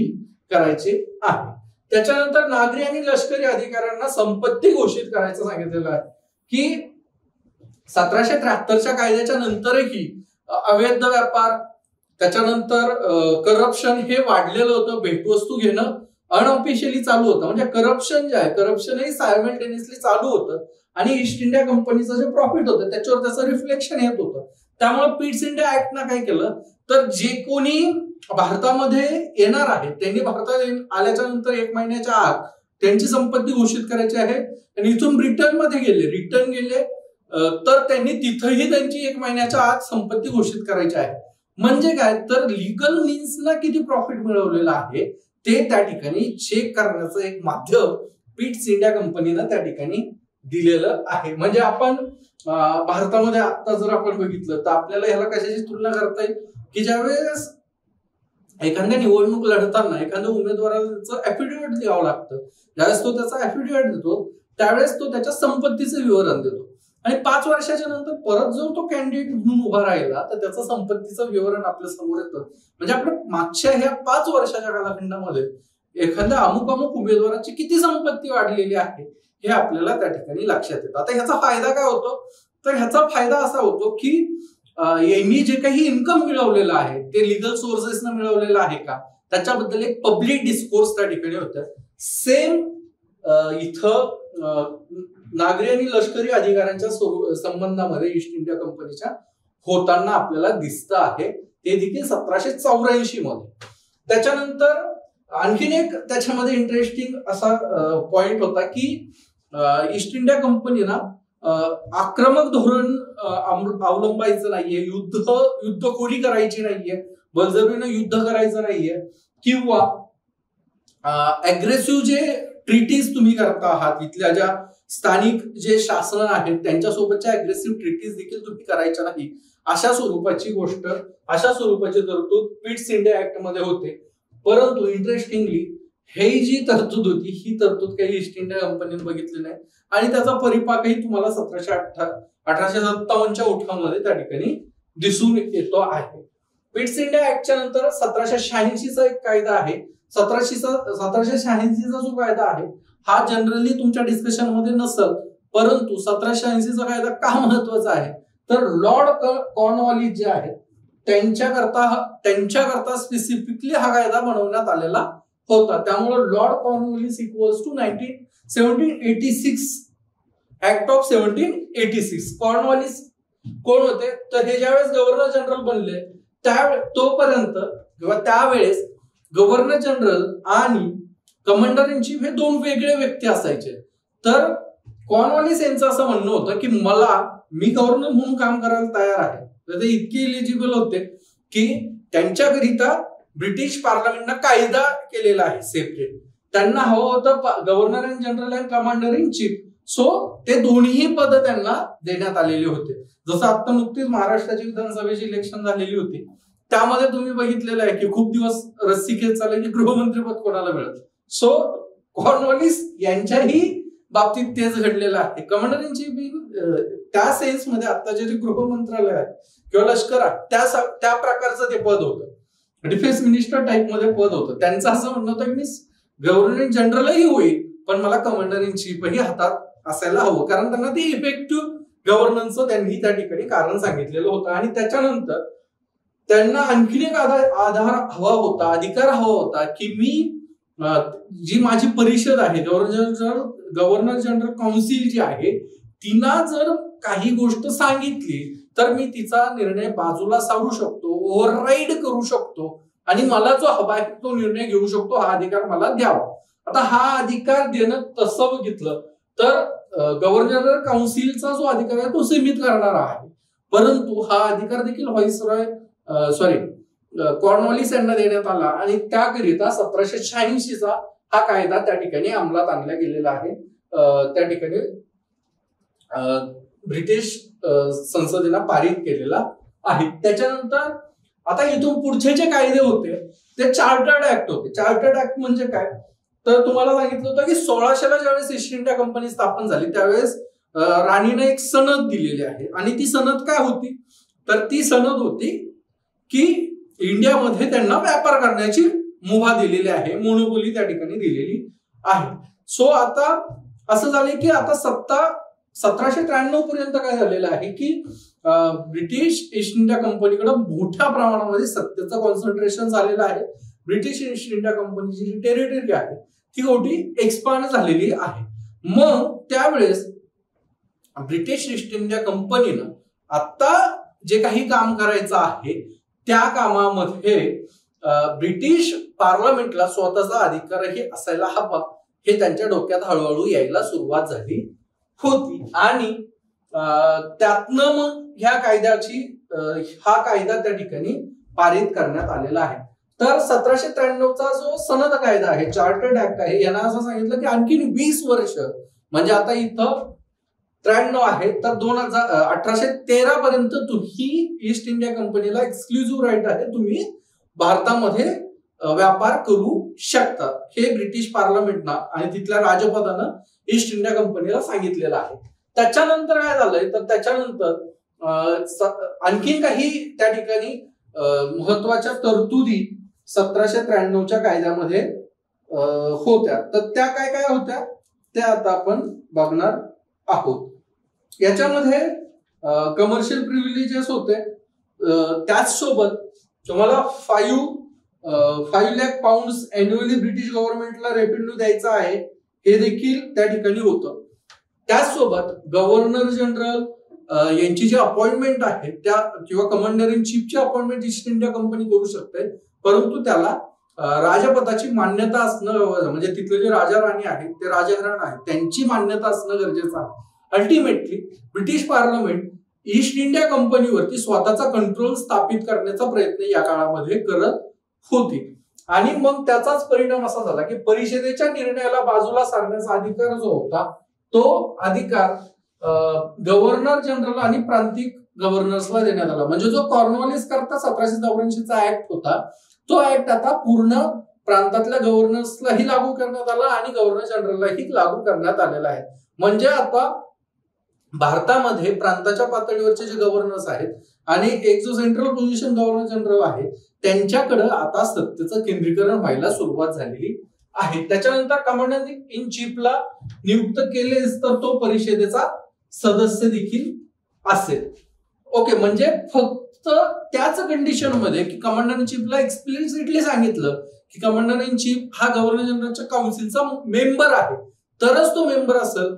करायचे आहे. त्याच्यानंतर नागरी आणि लष्करी अधिकाऱ्यांना संपत्ती घोषित करायचं सांगितलेलं आहे की 1773च्या कायद्याच्या नंतरही अवैध व्यापार, त्याच्यानंतर करप्शन हे वाढलेलं होतं. भेटवस्तू घेणं अनऑफिशियली चालू होतं, म्हणजे करप्शन जे आहे करप्शनही सायमल्टेनियसली चालू होतं आणि ईस्ट इंडिया कंपनीचं जे प्रॉफिट होतं त्याच्यावर त्याचं रिफ्लेक्शन येत होतं. त्यामुळे पिट्स इंडिया ऍक्टनं काय केलं तर जे कोणी भारतामध्ये येणार आहेत त्यांनी भारतात आल्याच्या नंतर 1 महिन्याच्या आत त्यांची संपत्ती घोषित करायची आहे. आणि इथून रिटर्न गेले तर त्यांनी तिथंही त्यांची 1 महिन्याच्या आत संपत्ती घोषित करायची आहे. म्हणजे काय तर लिगल मीन्सना किती प्रॉफिट मिळवलेलं आहे ते त्या ठिकाणी चेक करण्याचं एक माध्यम पिट्स इंडिया कंपनीनं त्या ठिकाणी दिलेलं आहे. म्हणजे आपण भारतामध्ये आता जर आपण बघितलं तर आपल्याला ह्याला कशाची तुलना करता येईल की ज्यावेळेस एखाद्या निवडणूक लढताना एखाद्या उमेदवाराचं ऍफिडेव्हिट द्यावं लागतं, ज्यावेळेस तो त्याचा ऍफिडेव्हिट देतो त्यावेळेस तो त्याच्या संपत्तीचं विवरण देतो आणि 5 वर्षाच्या नंतर परत जर तो कॅन्डिडेट म्हणून उभा राहिला तर त्याचं संपत्तीचं विवरण आपल्या समोर येतं. म्हणजे आपण मागच्या ह्या 5 वर्षाच्या कालखंडामध्ये एखाद्या अमुक उमेदवाराची किती संपत्ती वाढलेली आहे हे आपल्याला त्या ठिकाणी लक्षात येतं. आता ह्याचा फायदा काय होतो तर ह्याचा फायदा असा होतो की यांनी जे काही इन्कम मिळवलेलं आहे ते लिगल सोर्सेसनं मिळवलेलं आहे का त्याच्याबद्दल एक पब्लिक डिस्कोर्स त्या ठिकाणी होतं. सेम इथं नागरी आणि लष्करी अधिकाऱ्यांच्या संबंधामध्ये ईस्ट इंडिया कंपनीच्या होताना आपल्याला दिसतं आहे, ते देखील 1784 मध्ये. त्याच्यानंतर आणखीन एक त्याच्यामध्ये इंटरेस्टिंग असा पॉइंट होता की ईस्ट इंडिया कंपनीना आक्रमक धोरण अवलंबायचं नाहीये, युद्धखोरी करायची नाहीये, बळजबरीनं युद्ध करायचं नाहीये किंवा अग्रेसिव्ह जे ट्रीटीज तुम्ही करता आहात इथल्या ज्या स्थानिक जे शासन आहेत त्यांच्यासोबतच्या अग्रेसिव्ह ट्रीटीज देखील तुम्ही करायच्या नाही, अशा स्वरूपाची गोष्ट, अशा स्वरूपाची तरतूद पिट्स इंडिया ऍक्ट मध्ये होते. परंतु इंटरेस्टिंगली ही जी तरतूद होती ही तरतूद काही ईस्ट इंडिया कंपनीने बघितली नाही आणि त्याचा परिपाकही तुम्हाला 1857च्या उठावामध्ये त्या ठिकाणी दिसून येतो आहे. पिट्स इंडिया ऍक्टच्या नंतर 1786चा एक कायदा आहे. 1786चा जो कायदा आहे हा जनरली तुमच्या डिस्कशन मध्ये नसल, परंतु 1786चा कायदा का महत्वाचा आहे तर लॉर्ड कॉर्नवॉलिस जे आहेत त्यांच्याकरता स्पेसिफिकली हा कायदा बनवण्यात आलेला होता. त्यामुळे Lord Cornwallis equals to 1786 act of 1786. Cornwallis कोण होते तर हे ज्यावेळेस गव्हर्नर जनरल बनले तोपर्यंत किंवा त्यावेळेस गव्हर्नर जनरल आणि कमांडर इन चीफ हे 2 वेगळे व्यक्ती असायचे. तर कॉर्नवॉलिस यांचं असं म्हणणं होतं की मी गव्हर्नर म्हणून काम करायला तयार आहे. तर ते इतके इलिजिबल होते की त्यांच्याकरिता ब्रिटिश पार्लमेंटनं कायदा केलेला आहे सेपरेट. त्यांना हवं होतं governor in general and commander in chief, so ते दोन्ही पद त्यांना देण्यात आलेले होते. जसं आता नुकतीच महाराष्ट्राची विधानसभेची इलेक्शन झालेली होती त्यामध्ये तुम्ही बघितलेलं आहे की खूप दिवस रस्सीखेच चालली की गृहमंत्रीपद कोणाला मिळत. सो कॉर्नवॉलिस यांच्याही बाबतीत तेच घडलेलं आहे. कमांडर इन चीफ त्या सेन्स मध्ये आताचे जे गृह मंत्रालय आहे किंवा लष्कर आहे त्या प्रकारचं ते पद होतं. डिफेन्स मिनिस्टर टाईप मध्ये पद होतं. त्यांचं असं म्हणणं होतं की मी गव्हर्नर जनरलही होईल पण मला कमांडर इन चीफही हातात असायला हवं, कारण त्यांना ते इफेक्टिव्ह गव्हर्नन्सचं त्यांनी त्या ठिकाणी कारण सांगितलेलं होतं. आणि त्याच्यानंतर त्यांना आणखीन एक आधार हवा होता, अधिकार हवा होता की मी जी माझी परिषद आहे गव्हर्नर जनरल काउन्सिल जी आहे तिला जर काही गोष्ट सांगितली तर मी तिचा निर्णय बाजूला सारू शकतो, ओव्हरराईड करू शकतो आणि मला जो हवा आहे तो निर्णय घेऊ शकतो, हा अधिकार मला द्यावा. आता हा अधिकार देणं तसं बघितलं तर गव्हर्नर काउन्सिलचा जो अधिकार आहे तो सीमित करणारा आहे, परंतु हा अधिकार देखील कॉर्नवॉलिस यांना देण्यात आला आणि त्याकरिता 1786चा हा कायदा त्या ठिकाणी अंमलात आणला गेलेला आहे. त्या ठिकाणी ब्रिटिश संसदेला पारित केलेला आहे. त्याच्यानंतर आता इथून पुढचे जे कायदे होते ते चार्टर्ड ऍक्ट होते. चार्टर्ड ऍक्ट म्हणजे काय तर तुम्हाला सांगितलं होतं की 1600ला ज्यावेळेस ईस्ट इंडिया कंपनी स्थापन झाली त्यावेळेस राणीने एक सनद दिलेली आहे आणि ती सनद काय होती तर ती सनद होती की इंडियामध्ये त्यांना व्यापार करण्याची मुभा दिलेली आहे, मोनोपोली त्या ठिकाणी दिलेली आहे. सो आता असं झालंय की आता 1793 पर्यंत काय झालेलं आहे की ब्रिटिश ईस्ट इंडिया कंपनीकडे मोठ्या प्रमाणामध्ये सत्तेचं कॉन्सन्ट्रेशन झालेलं आहे. ब्रिटिश ईस्ट इंडिया कंपनीची जी टेरिटरी आहे ती मोठी एक्सपांड झालेली आहे. मग त्यावेळेस ब्रिटिश ईस्ट इंडिया कंपनीनं आता जे काही काम करायचं आहे त्या कामामध्ये ब्रिटिश पार्लमेंटला स्वतःचा अधिकारही असायला हवा हे त्यांच्या डोक्यात हळूहळू यायला सुरुवात झाली होती. आणि त्यातनं मग ह्या कायद्याची हा कायदा त्या ठिकाणी पारित करण्यात आलेला आहे. तर 1793चा जो सनद कायदा आहे, चार्टर्ड ऍक्ट आहे, यांना असं सांगितलं की आणखी 20 वर्ष, म्हणजे आता इथं 93 आहे तर 1813 पर्यंत तुम्ही ईस्ट इंडिया कंपनीला एक्सक्लुझिव्ह राईट आहे, तुम्ही भारतामध्ये व्यापार करू शकता. हे ब्रिटिश पार्लमेंटना आणि तिथल्या राजपदानं ईस्ट इंडिया कंपनीला सांगितलेलं आहे. त्याच्यानंतर काय झालंय तर त्याच्यानंतर आणखी काही त्या ठिकाणी महत्वाच्या तरतुदी 1793च्या कायद्यामध्ये होत्या. तर त्या काय काय होत्या त्या आता आपण बघणार आहोत. याच्यामध्ये कमर्शियल प्रिव्हिलेजेस होते. त्याचसोबत तुम्हाला 5 लाख पाऊंड्स अॅन्युअली ब्रिटिश गव्हर्नमेंटला रेव्हेन्यू द्यायचा आहे हे देखील त्या ठिकाणी होतं. त्याचसोबत गव्हर्नर जनरल यांची जी अपॉइंटमेंट आहे त्या किंवा कमांडर इन चीफची अपॉइंटमेंट ईस्ट इंडिया कंपनी करू शकते, परंतु त्याला राजपदाची मान्यता असणं, म्हणजे तिथले जे राजा राणी आहेत ते राजघराणा आहेत त्यांची मान्यता असणं गरजेचं आहे. Ultimately British parliament East India कंपनीवरती स्वतःचा कंट्रोल स्थापित करण्याचा प्रयत्न या काळामध्ये करत होती. आणि मग त्याचाच परिणाम असा झाला की परिषदेच्या निर्णयाला बाजूला सारण्याचा अधिकार जो होता तो अधिकार गव्हर्नर जनरल आणि प्रांतिक गव्हर्नर्सला देण्यात आला. म्हणजे जो कॉर्नवॉलिस करता 1784चा ऍक्ट होता तो ऍक्ट आता पूर्ण प्रांतातल्या गव्हर्नर्सलाही लागू करण्यात आला आणि गव्हर्नर जनरललाही लागू करण्यात आलेला आहे. म्हणजे आता भारतामध्ये प्रांताच्या पातळीवरचे जे गव्हर्नर्स आहेत आणि एक जो सेंट्रल पोझिशन गव्हर्नर जनरल आहे त्यांच्याकडे आता सत्तेचं केंद्रीकरण व्हायला सुरुवात झालेली आहे. त्याच्यानंतर कमांडर इन चीफला नियुक्त केले तर तो परिषदेचा सदस्य देखील असेल. ओके, म्हणजे फक्त त्याच कंडिशन मध्ये की कमांडर इन चीफला एक्सप्लिसिटली सांगितलं की कमांडर इन चीफ हा गव्हर्नर जनरलच्या काउन्सिलचा मेंबर आहे तरच तो मेंबर असेल.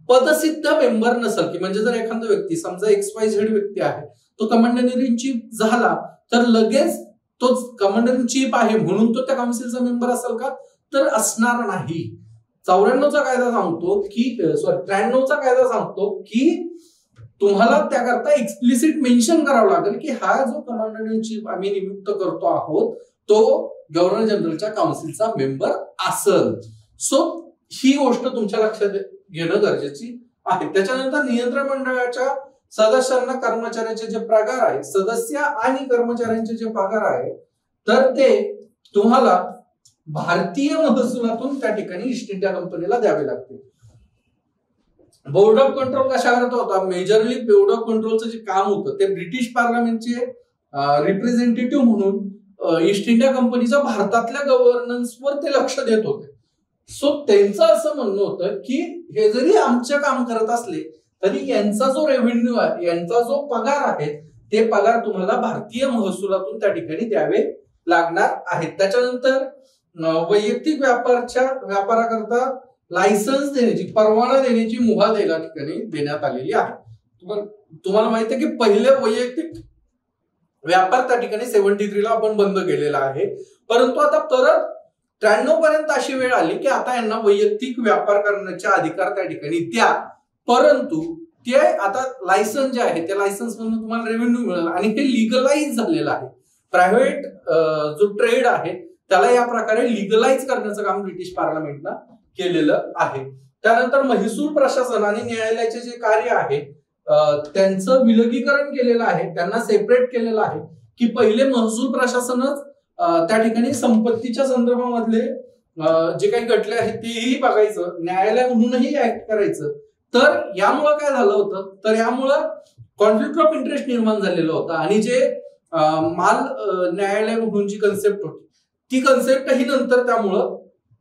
पदसिद्ध मेंबर नसेल की म्हणजे जर एखादा व्यक्ती समजा XYZ व्यक्ती आहे तो कमांडर इन चीफ झाला तर लगेच तो कमांडर इन चीफ आहे म्हणून तो त्या काउन्सिलचा मेंबर असेल का, तर असणार नाही. 94चा कायदा सांगतो की 93चा कायदा सांगतो की तुम्हाला त्याकरता एक्सप्लिसिट मेन्शन करावं लागेल की हा जो कमांडर इन चीफ आम्ही नियुक्त करतो आहोत तो गव्हर्नर जनरलच्या काउन्सिलचा मेंबर असेल. सो ही गोष्ट तुमच्या लक्षात घेणं गरजेची आहे. त्याच्यानंतर नियंत्रण मंडळाच्या सदस्यांना कर्मचाऱ्यांचे जे पगार आहे, सदस्य आणि कर्मचाऱ्यांचे जे पगार आहे तर ते तुम्हाला भारतीय महसुलातून त्या ठिकाणी ईस्ट इंडिया कंपनीला द्यावे लागते. बोर्ड ऑफ कंट्रोल कशा करत होता, मेजरली बोर्ड ऑफ कंट्रोलचं जे काम होतं ते ब्रिटिश पार्लमेंटचे रिप्रेझेंटेटिव्ह म्हणून ईस्ट इंडिया कंपनीच्या भारतातल्या गव्हर्नन्सवर ते लक्ष देत होते. सो त्यांचं असं म्हणणं होतं की हे जरी आमचं काम करत असले तरी यांचा जो रेव्हेन्यू आहे, यांचा जो पगार आहे ते पगार तुम्हाला भारतीय महसुलातून त्या ठिकाणी द्यावे लागणार आहेत. त्याच्यानंतर वैयक्तिक व्यापाराकरता लायसन्स देण्याची, परवाना देण्याची मुभा त्या ठिकाणी देण्यात आलेली आहे. तुम्हाला माहिती आहे की पहिले वैयक्तिक व्यापार त्या ठिकाणी 73ला आपण बंद केलेला आहे, परंतु आता परत 93 पर्यंत अशी वेळ आली की आता यांना वैयक्तिक व्यापार करण्याचे अधिकार त्या ठिकाणी द्या, परंतु ते आता लायसन्स जे आहे त्या लायसन्स मधून तुम्हाला रेव्हेन्यू मिळेल आणि हे लिगलाइज झालेलं आहे. प्रायव्हेट जो ट्रेड आहे त्याला या प्रकारे लिगलाइज करण्याचं काम ब्रिटिश पार्लमेंटनं केलेलं आहे. त्यानंतर महसूल प्रशासन आणि न्यायालयाचे जे कार्य आहे त्यांचं विलगीकरण केलेलं आहे, त्यांना सेपरेट केलेलं आहे की पहिले महसूल प्रशासनच त्या ठिकाणी संपत्तीच्या संदर्भामधले जे काही खटले आहेत तेही बघायचं, न्यायालय म्हणूनही ऍक्ट करायचं. तर यामुळं काय झालं होतं तर यामुळं कॉन्फ्लिक्ट ऑफ इंटरेस्ट निर्माण झालेलं होतं आणि जे माल न्यायालय म्हणून जी कन्सेप्ट होती ती कन्सेप्ट ही नंतर त्यामुळं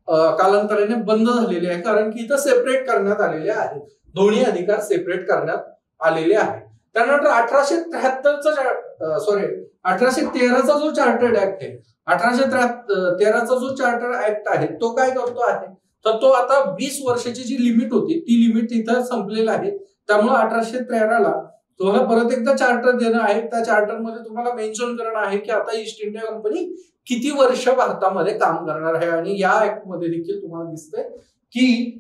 कालांतराने बंद झालेली आहे, कारण की इथं सेपरेट करण्यात आलेले आहेत, दोन्ही अधिकार सेपरेट करण्यात आलेले आहेत. त्यानंतर 1813चा जो चार्टर्ड ऍक्ट आहे, 1813चा जो चार्टर्ड ऍक्ट आहे तो काय करतो आहे, तर तो आता 20 वर्षाची जी लिमिट होती ती लिमिट इथं संपलेला आहे. त्यामुळे 1813ला तुम्हाला परत एकदा चार्टर देणं आहे. त्या चार्टर मध्ये तुम्हाला मेन्शन करणं आहे की आता ईस्ट इंडिया कंपनी किती वर्ष भारतामध्ये काम करणार आहे. आणि या ऍक्ट मध्ये देखील तुम्हाला दिसतंय की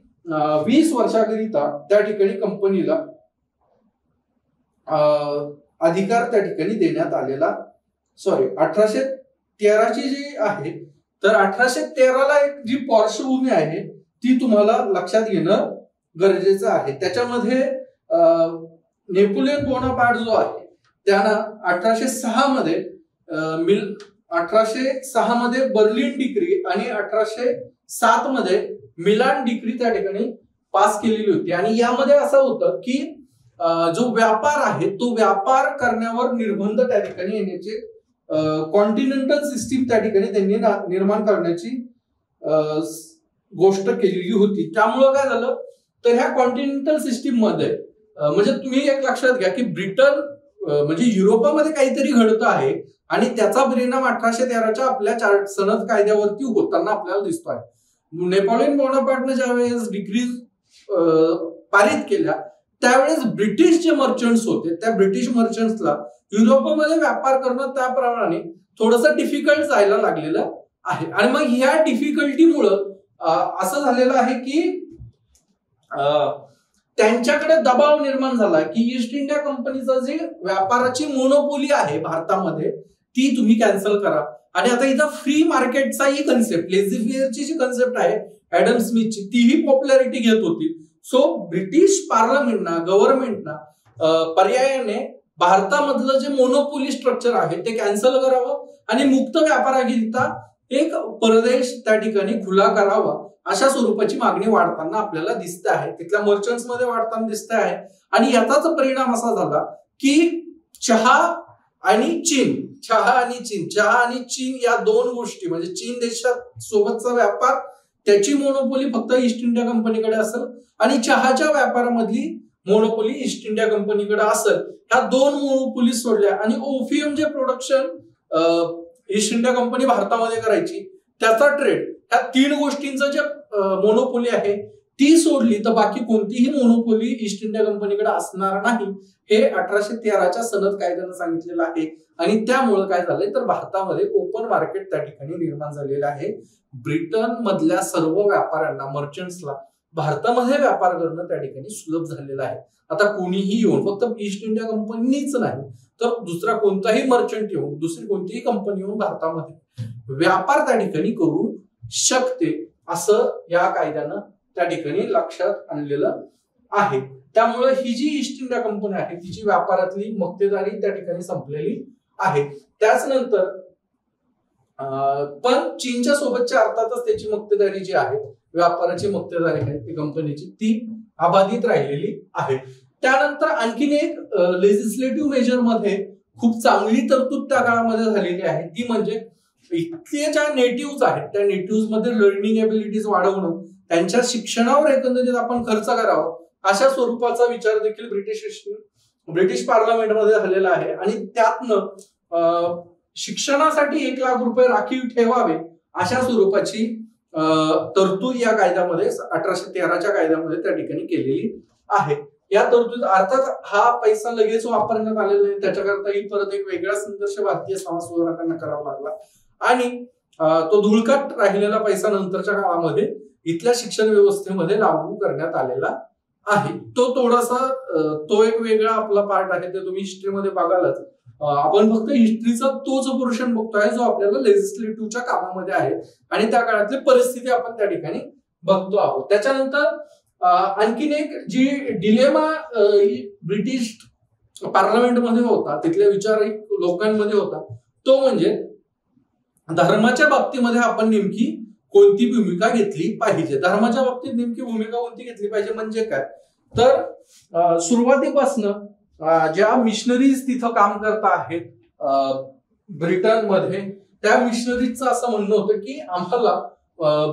20 वर्षाकरिता त्या ठिकाणी कंपनीला अधिकार त्या ठिकाणी देण्यात आलेला. 1813ची जी आहे, तर 1813ला एक जी पार्श्वभूमी आहे ती तुम्हाला लक्षात घेणं गरजेचं आहे. त्याच्यामध्ये नेपोलियन बोनापार्ट जो आहे त्यानं 1806 मध्ये बर्लिन डिक्री आणि 1807 मध्ये मिलान डिक्री त्या ठिकाणी पास केलेली होती. आणि यामध्ये असं होतं की जो व्यापार आहे तो व्यापार करण्यावर निर्बंध त्या ठिकाणी येण्याचे, कॉन्टिनेंटल सिस्टीम त्या ठिकाणी त्यांनी निर्माण करण्याची गोष्ट केलेली होती. त्यामुळं काय झालं, तर ह्या कॉन्टिनेंटल सिस्टीम मध्ये म्हणजे तुम्ही एक लक्षात घ्या की ब्रिटन म्हणजे युरोपामध्ये काहीतरी घडतं आहे आणि त्याचा परिणाम 1813च्या आपल्या सनद कायद्यावरती होताना आपल्याला दिसतोय. नेपोलियन बोनापार्टने ज्यावेळेस डिक्रीज पारित केल्या त्यावेळेस ब्रिटिश जे मर्चंट्स होते त्या ब्रिटिश मर्चंट्सला युरोपमध्ये व्यापार करणं त्याप्रमाणे थोडंसं डिफिकल्ट जायला लागलेलं आहे. आणि मग ह्या डिफिकल्टीमुळं असं झालेलं आहे की त्यांच्याकडे दबाव निर्माण झाला की ईस्ट इंडिया कंपनीचं जे व्यापाराची मोनोपोली आहे भारतामध्ये ती तुम्ही कॅन्सल करा. आणि आता इथं फ्री मार्केटचा ही कन्सेप्ट, लेझी-फेअरची जी कन्सेप्ट आहे ऍडम स्मिथची, तीही पॉप्युलॅरिटी घेत होती. सो ब्रिटिश पार्लमेंटना, गव्हर्नमेंटना पर्यायाने भारतामधलं जे मोनोपोली स्ट्रक्चर आहे ते कॅन्सल करावं आणि मुक्त व्यापाराकरिता एक परदेश त्या ठिकाणी खुला करावा, अशा स्वरूपाची मागणी वाढताना आपल्याला दिसते आहे, तिथल्या मर्चंट्स मध्ये वाढताना दिसते आहे. आणि याचाच परिणाम असा झाला की चहा आणि चीन या दोन गोष्टी, म्हणजे चीन देशात सोबतचा व्यापार त्याची मोनोपोली फक्त ईस्ट इंडिया कंपनीकडे असेल आणि चहाच्या व्यापारामधली मोनोपोली ईस्ट इंडिया कंपनीकडे असेल. ह्या दोन मोनोपोली सोडल्या आणि ओपियम जे प्रोडक्शन ईस्ट इंडिया कंपनी भारतामध्ये करायची त्याचा ट्रेड, ह्या तीन गोष्टींचं जे मोनोपोली आहे ती सोडली तर बाकी कोणतीही मोनोपोली ईस्ट इंडिया कंपनीकडे असणार नाही, हे 1813च्या सनद कायद्यानं सांगितलेलं आहे. आणि त्यामुळे काय झालंय तर भारतामध्ये ओपन मार्केट त्या ठिकाणी निर्माण झालेलं आहे. ब्रिटन मधल्या सर्व व्यापाऱ्यांना, मर्चंट्सला भारतामध्ये व्यापार करणं त्या ठिकाणी सुलभ झालेलं आहे. आता कोणीही येऊन, फक्त ईस्ट इंडिया कंपनीच नाही तर दुसरा कोणताही मर्चंट येऊन, दुसरी कोणतीही कंपनी येऊन भारतामध्ये व्यापार त्या ठिकाणी करू शकते, असं या कायद्यानं त्या ठिकाणी लक्षात आणलेलं आहे. त्यामुळे ही जी ईस्ट इंडिया कंपनी आहे तिची व्यापारातली मक्तेदारी त्या ठिकाणी संपलेली आहे. त्याच नंतर पण चीनच्या सोबतच्या अर्थातच त्याची मक्तेदारी जी आहे, व्यापाराची मक्तेदारी आहे ती कंपनीची, ती अबाधित राहिलेली आहे. त्यानंतर आणखीन एक लेजिस्लेटिव्ह मेजर मध्ये खूप चांगली तरतूद त्या काळामध्ये झालेली आहे, ती म्हणजे इथले ज्या नेटिव्ह आहेत त्या नेटिव्ह मध्ये लर्निंग एबिलिटीज वाढवणं, त्यांच्या शिक्षणावर एकंदरीत आपण खर्च करावा, अशा स्वरूपाचा विचार देखील ब्रिटिश पार्लमेंटमध्ये झालेला आहे. आणि त्यातनं शिक्षणासाठी 1 लाख रुपये राखीव ठेवावे अशा स्वरूपाची तरतूद या कायद्यामध्ये 1813च्या कायद्यामध्ये त्या ठिकाणी केलेली आहे. या तरतूद अर्थात हा पैसा लगेच वापरण्यात आलेला नाही, त्याच्याकरताही परत एक वेगळा संघर्ष भारतीय समाज सुधारकांना करावा लागला आणि तो धुळकाट राहिलेला पैसा नंतरच्या काळामध्ये इथल्या शिक्षण व्यवस्थेमध्ये लागू करण्यात आलेला आहे. तो थोडासा तो एक वेगळा आपला पार्ट आहे, ते तुम्ही हिस्ट्रीमध्ये बघालच. आपण फक्त हिस्ट्रीचा तोच पोर्शन बघतोय जो आपल्याला लेजिस्लेटिव्हच्या कामामध्ये आहे आणि त्या काळातली परिस्थिती आपण त्या ठिकाणी बघतो आहोत. त्याच्यानंतर आणखीन एक जी डिलेमा ब्रिटिश पार्लमेंटमध्ये होता, तिथल्या विचारक लोकांमध्ये होता, तो म्हणजे धर्माच्या बाबतीमध्ये आपण नेमकी कोणती भूमिका घेतली पाहिजे. धर्माच्या बाबतीत नेमकी भूमिका कोणती घेतली पाहिजे म्हणजे काय, तर सुरुवातीपासनं ज्या मिशनरीज तिथं काम करत आहेत ब्रिटनमध्ये, त्या मिशनरीजचं असं म्हणणं होतं की आम्हाला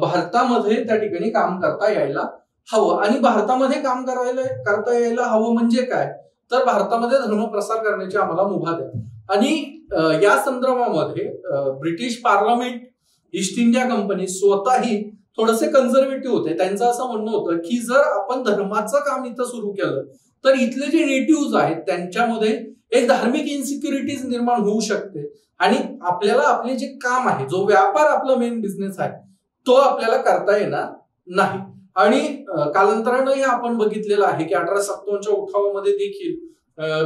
भारतामध्ये त्या ठिकाणी काम करता यायला हवं. आणि भारतामध्ये काम करता यायला हवं म्हणजे काय, तर भारतामध्ये धर्मप्रसार करण्याची आम्हाला मुभा द्या. आणि या संदर्भामध्ये British parliament, East India company स्वतःही थोडेसे कन्झर्वेटिव्ह होते. त्यांचं असं म्हणणं होतं की जर आपण धर्माचं काम इथं सुरू केलं तर इथले जे नेटिव्ह आहेत त्यांच्यामध्ये एक धार्मिक इन्सिक्युरिटीज निर्माण होऊ शकते आणि आपल्याला आपले जे काम आहे, जो व्यापार आपला मेन बिझनेस आहे, तो आपल्याला करता येणार नाही. आणि कालांतरानं हे आपण बघितलेलं आहे की 1857च्या उठावामध्ये देखील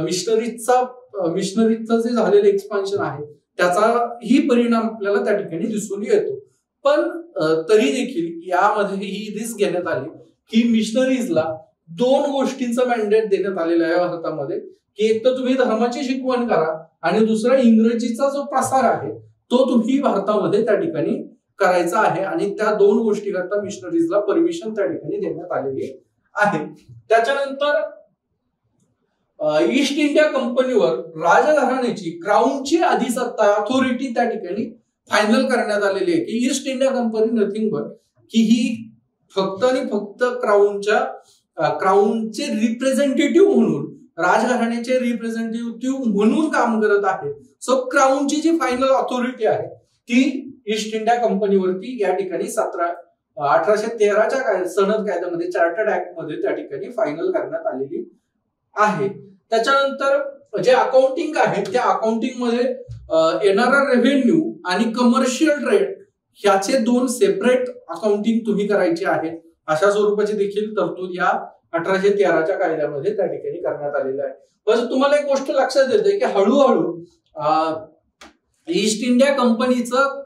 मिशनरीजचं जे झालेलं एक्सपान्शन आहे त्याचाही परिणाम आपल्याला त्या ठिकाणी दिसून येतो. पण तरी देखील यामध्ये ही रिस्क घेण्यात आली की मिशनरीजला 2 गोष्टींचं मॅन्डेट देण्यात आलेलं आहे भारतामध्ये, की एक तर तुम्ही धर्माची शिकवण करा आणि दुसरा इंग्रजीचा जो प्रसार आहे तो तुम्ही भारतामध्ये त्या ठिकाणी करायचा आहे. आणि त्या 2 गोष्टी करता मिशनरीजला परमिशन त्या ठिकाणी देण्यात आलेली आहे. त्याच्यानंतर ईस्ट इंडिया कंपनीवर राजघराण्याची, क्राऊनची अधिसत्ता, अथॉरिटी त्या ठिकाणी फायनल करण्यात आलेली आहे की east India company nothing but की ही फक्त आणि फक्त क्राऊनचे रिप्रेझेंटेटिव्ह म्हणून, राजघराण्याचे रिप्रेझेंटेटिव्ह म्हणून काम करत आहे. सो क्राऊनची जी फायनल अथॉरिटी आहे ती ईस्ट इंडिया कंपनीवरती या ठिकाणी 1813च्या सनद कायद्यामध्ये, चार्टर्ड ऍक्ट मध्ये त्या ठिकाणी फायनल करण्यात आलेली आहे. त्याच्यानंतर जे अकाउंटिंग आहे त्या अकाउंटिंग मध्ये येणारा रेव्हेन्यू आणि कमर्शियल ट्रेड ह्याचे 2 सेपरेट अकाउंटिंग तुम्ही करायचे आहे. अशा स्वरूपाची देखील तरतूद या 1813च्या कायद्यामध्ये त्या ठिकाणी करण्यात आलेलं आहे. पण तुम्हाला एक गोष्ट लक्षात येते की हळूहळू ईस्ट इंडिया कंपनीचं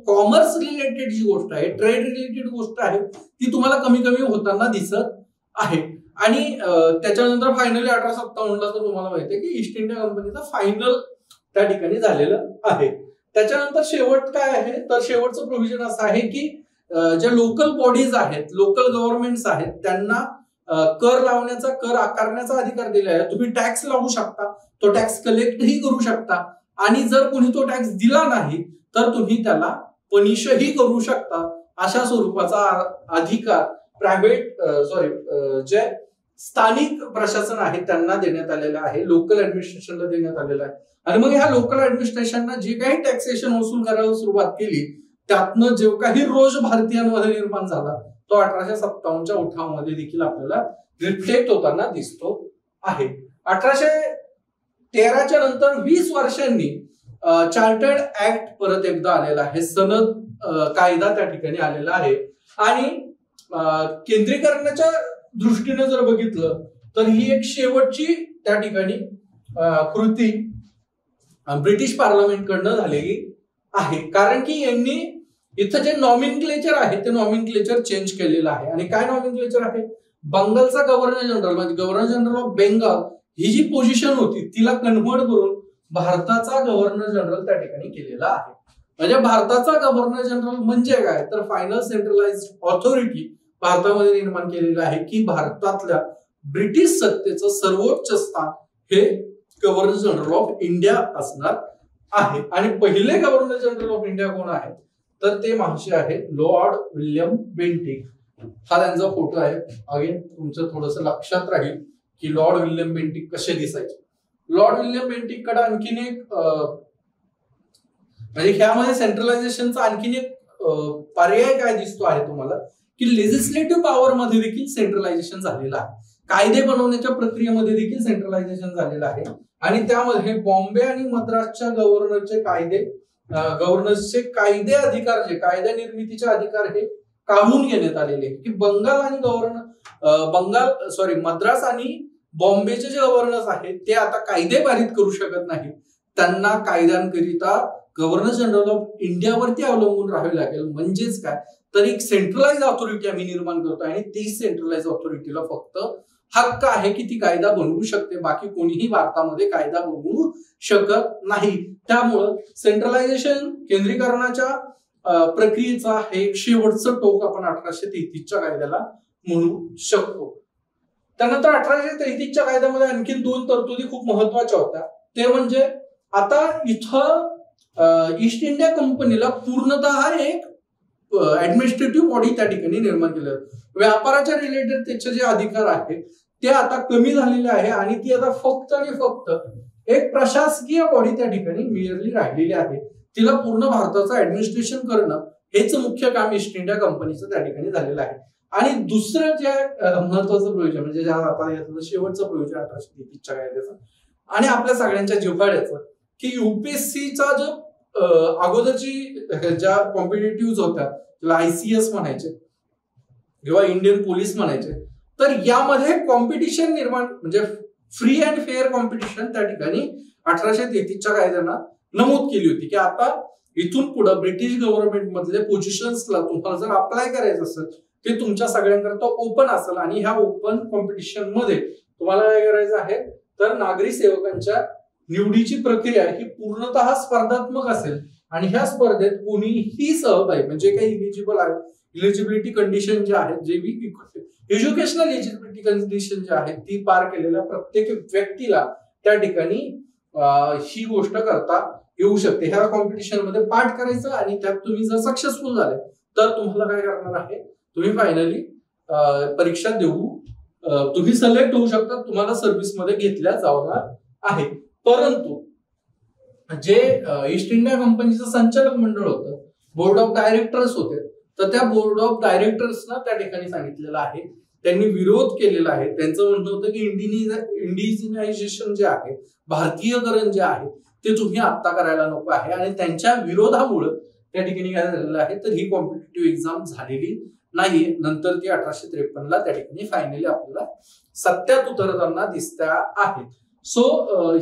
कॉमर्स रिलेटेड जी गोष्ट आहे, ट्रेड रिलेटेड गोष्ट आहे, ती तुम्हाला कमी कमी होताना दिसत आहे. आणि त्याच्यानंतर फायनली 1857ला तर तुम्हाला माहिती आहे की ईस्ट इंडिया कंपनीचं फायनल त्या ठिकाणी झालेलं आहे. त्याच्यानंतर शेवट काय आहे, तर शेवटचं प्रोव्हिजन असं आहे की ज्या लोकल बॉडीज आहेत, लोकल गव्हर्नमेंट्स आहेत, त्यांना कर लावण्याचा, कर आकारण्याचा अधिकार दिला आहे. तुम्ही टॅक्स लावू शकता, तो टॅक्स कलेक्टही करू शकता आणि जर कोणी तो टॅक्स दिला नाही तर तुम्ही त्याला पनिशही करू शकता. अशा स्वरूपाचा अधिकार जे स्थानिक प्रशासन आहे त्यांना देण्यात आलेला आहे, लोकल ऍडमिनिस्ट्रेशनला देण्यात आलेला आहे. आणि मग ह्या लोकल ऍडमिनिस्ट्रेशनना जे काही टॅक्सेशन वसूल करायला सुरुवात केली त्यातनं जो काही रोष भारतीयांमध्ये निर्माण झाला तो 1857च्या उठावामध्ये देखील आपल्याला रिफ्लेक्ट होताना दिसतो आहे. 1813च्या नंतर 20 वर्षांनी चार्टर्ड ऍक्ट परत एकदा आलेला आहे, सनद कायदा त्या ठिकाणी आलेला आहे. आणि केंद्रीकरणाच्या दृष्टीने जर बघितलं तर ही एक शेवटची त्या ठिकाणी कृती ब्रिटिश पार्लमेंट कडनं झालेली आहे. कारण की यांनी इथं जे नॉमिनक्लेचर आहे ते नॉमिनक्लेचर चेंज केलेलं आहे. आणि काय नॉमिनक्लेचर आहे, बंगालचा गव्हर्नर जनरल म्हणजे गव्हर्नर जनरल ऑफ बेंगाल ही जी पोझिशन होती तिला कन्व्हर्ट करून भारताचा गव्हर्नर जनरल त्या ठिकाणी केलेला आहे. म्हणजे भारताचा गव्हर्नर जनरल म्हणजे काय, तर फायनल सेंट्रलाइज्ड ऑथॉरिटी भारतामध्ये निर्माण केलेलं आहे की भारतातल्या ब्रिटिश सत्तेचं सर्वोच्च स्थान हे गव्हर्नर जनरल ऑफ इंडिया असणार आहे. आणि पहिले गव्हर्नर जनरल ऑफ इंडिया कोण आहे, तर ते महाशय आहेत लॉर्ड विल्यम बेंटिक. हा त्यांचा फोटो आहे. अगेन तुमचं थोडंसं लक्षात राहील की लॉर्ड विल्यम बेंटिक कसे दिसायचे. लॉर्ड विल्यम बेंटिक कडे आणखीन एक म्हणजे ह्यामध्ये सेंट्रलायझेशनचा आणखीन एक पर्याय काय दिसतो आहे तुम्हाला, की लेजिस्लेटिव्ह पॉवर मध्ये देखील सेंट्रलायझेशन झालेलं आहे, कायदे बनवण्याच्या प्रक्रियेमध्ये देखील सेंट्रलायझेशन झालेलं आहे. आणि त्यामध्ये बॉम्बे आणि मद्रासच्या गव्हर्नर्सचे कायदे अधिकार, जे कायदा निर्मितीचे अधिकार हे काढून घेण्यात आलेले, की मद्रास आणि बॉम्बेचे जे गव्हर्नर्स आहेत ते आता कायदे पारित करू शकत नाही, त्यांना कायद्यांकरिता गव्हर्नर जनरल ऑफ इंडियावरती अवलंबून राहावे लागेल. म्हणजेच काय, तर एक सेंट्रलाइज ऑथॉरिटी आम्ही निर्माण करतो आणि ती सेंट्रलाइज ऑथॉरिटीला फक्त हक्क आहे की ती कायदा बनवू शकते, बाकी कोणीही भारतामध्ये कायदा बनवू शकत नाही. त्यामुळं सेंट्रलायझेशन, केंद्रीकरणाच्या प्रक्रियेचा हे एक शेवटचं टोक आपण 1833च्या कायद्याला म्हणू शकतो. त्यानंतर 1833च्या कायद्यामध्ये आणखीन 2 तरतुदी खूप महत्वाच्या होत्या. ते म्हणजे आता इथं ईस्ट इंडिया कंपनीला पूर्णतः एक ऍडमिनिस्ट्रेटिव्ह बॉडी त्या ठिकाणी निर्माण केलं. व्यापाराच्या रिलेटेड त्याचे जे अधिकार आहेत ते आता कमी झालेले आहे आणि ती आता फक्त आणि फक्त एक प्रशासकीय बॉडी त्या ठिकाणी मिळाली राहिलेली आहे. तिला पूर्ण भारताचं ऍडमिनिस्ट्रेशन करणं हेच मुख्य काम ईस्ट इंडिया कंपनीचं त्या ठिकाणी झालेलं आहे. आणि दुसरं जे महत्वाचं प्रोव्हिजन म्हणजे आता यातलं शेवटचं प्रोव्हिजन 1833च्या कायद्याचं आणि आपल्या सगळ्यांच्या जिव्हाळ्याचं की युपीएससीचा जो अगोदरची ज्या कॉम्पिटेटिव्ह होत्या त्याला ICS म्हणायचे किंवा इंडियन पोलीस म्हणायचे, तर यामध्ये कॉम्पिटिशन निर्माण म्हणजे फ्री अँड फेअर कॉम्पिटिशन त्या ठिकाणी 1833च्या कायद्यानं नमूद केली होती की आता इथून पुढे ब्रिटिश गव्हर्नमेंट मधले पोझिशन्सला तुम्हाला जर अप्लाय करायचं असेल ते तुमच्या सगळ्यांकरता ओपन असेल आणि ह्या ओपन कॉम्पिटिशन मध्ये तुम्हाला काय करायचं आहे तर नागरी सेवकांच्या निवडीची प्रक्रिया ही पूर्णतः स्पर्धात्मक असेल आणि ह्या स्पर्धेत कोणीही सहभागी म्हणजे काही इलिजिबिलिटी कंडिशन जे आहेत जे एज्युकेशनल एलिजिबिलिटी कंडिशन जे आहेत ती पार केलेल्या प्रत्येक व्यक्तीला त्या ठिकाणी ही गोष्ट करता येऊ शकते. ह्या कॉम्पिटिशन मध्ये पार्ट करायचं आणि त्यात तुम्ही जर सक्सेसफुल झाले तर तुम्हाला काय करणार आहे तुम्ही फायनली परीक्षा देऊ तुम्ही सिलेक्ट होऊ शकता, तुम्हाला सर्व्हिसमध्ये घेतल्या जाणार आहे. परंतु जे ईस्ट इंडिया कंपनीचं संचालक मंडळ होतं बोर्ड ऑफ डायरेक्टर्स होते तर त्या बोर्ड ऑफ डायरेक्टर्सना त्या ठिकाणी सांगितलेलं आहे त्यांनी विरोध केलेला आहे. त्यांचं म्हणणं होतं की इंडिजिनायझेशन जे आहे भारतीयकरण जे आहे ते तुम्ही आत्ता करायला नको आहे आणि त्यांच्या विरोधामुळे त्या ठिकाणी काय झालेलं आहे तर ही कॉम्पिटेटिव्ह एक्झाम झालेली नाहीये. नंतर ती 1853ला त्या ठिकाणी फायनली आपल्याला सत्यात उतरताना दिसत्या आहेत. सो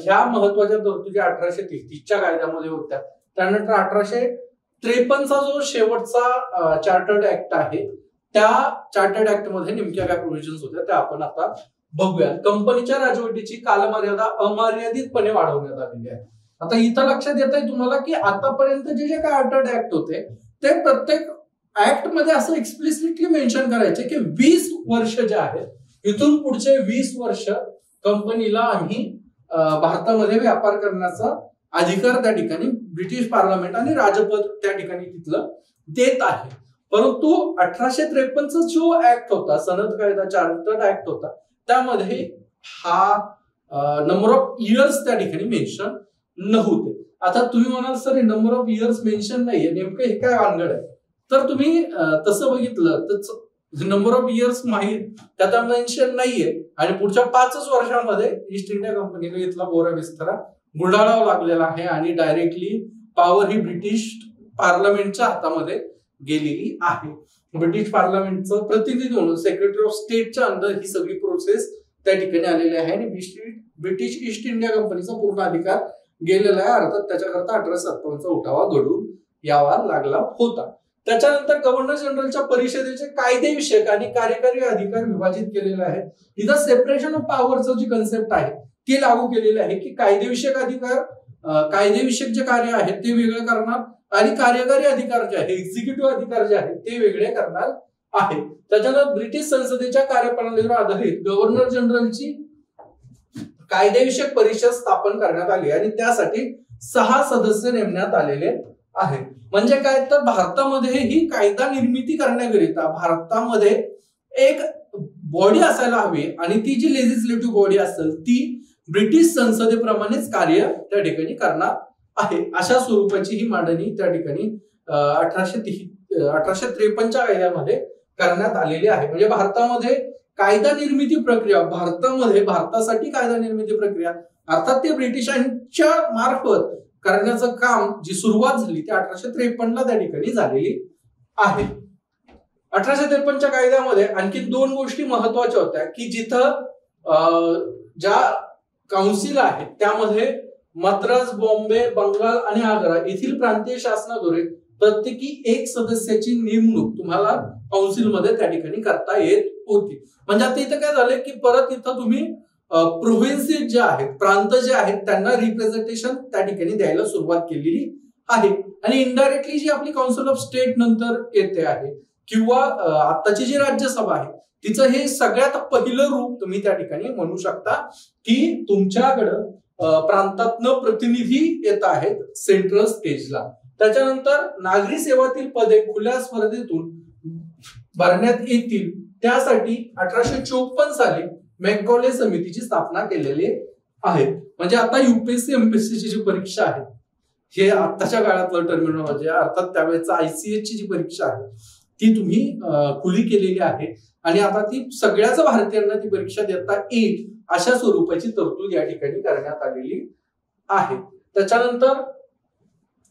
ह्या महत्वाच्या तरतुदी 1833च्या कायद्यामध्ये होत्या. त्यानंतर 1853चा जो शेवटचा चार्टर्ड ऍक्ट आहे त्या चार्टर्ड ऍक्ट मध्ये नेमक्या काय प्रोव्हिजन्स होत्या त्या आपण आता बघूया. कंपनीच्या राजवटीची कालमर्यादा अमर्यादितपणे वाढवण्यात आलेली आहे. आता इथं लक्षात येत आहे तुम्हाला की आतापर्यंत जे जे काय चार्टर्ड ऍक्ट होते ते प्रत्येक ऍक्ट मध्ये असं एक्सप्लिसिटली मेन्शन करायचे की 20 वर्ष जे आहेत इथून पुढचे 20 वर्ष कंपनीला आम्ही भारतामध्ये व्यापार करण्याचा अधिकार त्या ठिकाणी ब्रिटिश पार्लमेंट आणि राजपद त्या ठिकाणी तिथलं देत आहे. परंतु 1853चा जो ऍक्ट होता सनद कायदा चार्टर्ड ऍक्ट होता त्यामध्ये हा नंबर ऑफ इयर्स त्या ठिकाणी मेन्शन नव्हते. आता तुम्ही म्हणाल sir number of years mention नाहीये नेमकं हे काय वानगड आहे, तर तुम्ही तसं बघितलं तर नंबर ऑफ इयर्स माहीत त्यात मेन्शन नाहीये आणि पुढच्या 5 वर्षांमध्ये ईस्ट इंडिया कंपनीने इथला बोरा विस्तारा गुंडाळावा लागलेला आहे आणि डायरेक्टली पॉवर ही ब्रिटिश पार्लमेंटच्या हातामध्ये गेलेली आहे. ब्रिटिश पार्लमेंटचं प्रतिनिधी म्हणून सेक्रेटरी ऑफ स्टेटच्या अंडर ही सगळी प्रोसेस त्या ठिकाणी आलेली आहे आणि ब्रिटिश ईस्ट इंडिया कंपनीचा पूर्ण अधिकार गेलेला आहे. अर्थात त्याच्याकरता 1857चा उठावा घडून यावा लागला होता. त्याच्यानंतर गव्हर्नर जनरलच्या परिषदेचे कायदेविषयक आणि कार्यकारी अधिकार विभाजित केलेले आहेत. इथं सेपरेशन ऑफ पॉवरचं जी कन्सेप्ट आहे ती लागू केलेली आहे की कायदेविषयक अधिकार कायदेविषयक जे कार्य आहे ते वेगळे करणार आणि कार्यकारी अधिकार जे आहे एक्झिक्युटिव्ह अधिकार जे आहेत ते वेगळे करणार आहे. त्याच्यानंतर ब्रिटिश संसदेच्या कार्यप्रणालीवर आधारित गव्हर्नर जनरलची कायदेविषयक परिषद स्थापन करण्यात आली आणि त्यासाठी 6 सदस्य नेमण्यात आलेले आहेत. म्हणजे काय तर भारतामध्ये ही कायदा निर्मिती करण्याकरिता भारतामध्ये एक बॉडी असायला हवी आणि ती जी लेजिस्लेटिव्ह बॉडी असेल ती ब्रिटिश संसदेप्रमाणेच कार्य त्या ठिकाणी करणार आहे. अशा स्वरूपाची ही मांडणी त्या ठिकाणी 1853च्या कायद्यामध्ये करण्यात आलेली आहे. म्हणजे भारतामध्ये कायदा निर्मिती प्रक्रिया भारतासाठी कायदा निर्मिती प्रक्रिया अर्थात ते ब्रिटिशांच्या मार्फत करण्याचं काम जी सुरुवात झाली ती 1853ला त्या ठिकाणी झालेली आहे. 1853च्या कायद्यामध्ये आणखी 2 गोष्टी महत्वाच्या होत्या की जिथं ज्या काउन्सिल आहेत त्यामध्ये मद्रास, बॉम्बे, बंगाल आणि आग्रा येथील प्रांतीय शासनाद्वारे प्रत्येकी 1 सदस्याची नेमणूक तुम्हाला काउन्सिलमध्ये त्या ठिकाणी करता येत होती. म्हणजे आता इथं काय झालंय की परत इथं तुम्ही प्रोव्हिन्सेस जे आहेत प्रांत जे आहेत त्यांना रिप्रेझेंटेशन त्या ठिकाणी द्यायला सुरुवात केलेली आहे आणि इनडायरेक्टली जी आपली काउन्सिल ऑफ स्टेट नंतर येते आहे किंवा आताची जी राज्यसभा आहे तिचं हे सगळ्यात पहिलं रूप तुम्ही त्या ठिकाणी म्हणू शकता की तुमच्याकडं प्रांतातनं प्रतिनिधी येत आहेत सेंट्रल स्टेजला त्याच्यानंतर नागरी सेवातील पदे खुल्या स्पर्धेतून भरण्यात येतील त्यासाठी 1854 साली मॅकॉले समितीची स्थापना केलेली आहे. म्हणजे आता युपीएससी एमपीएससीची जी परीक्षा आहे, हे आताच्या काळातलं टर्मिनॉलॉजी अर्थात त्यावेळेचा आयसीएस ची जी परीक्षा आहे ती तुम्ही खुली केलेली आहे आणि आता ती सगळ्याच भारतीयांना ती परीक्षा देता येईल अशा स्वरूपाची तरतूद या ठिकाणी करण्यात आलेली आहे. त्याच्यानंतर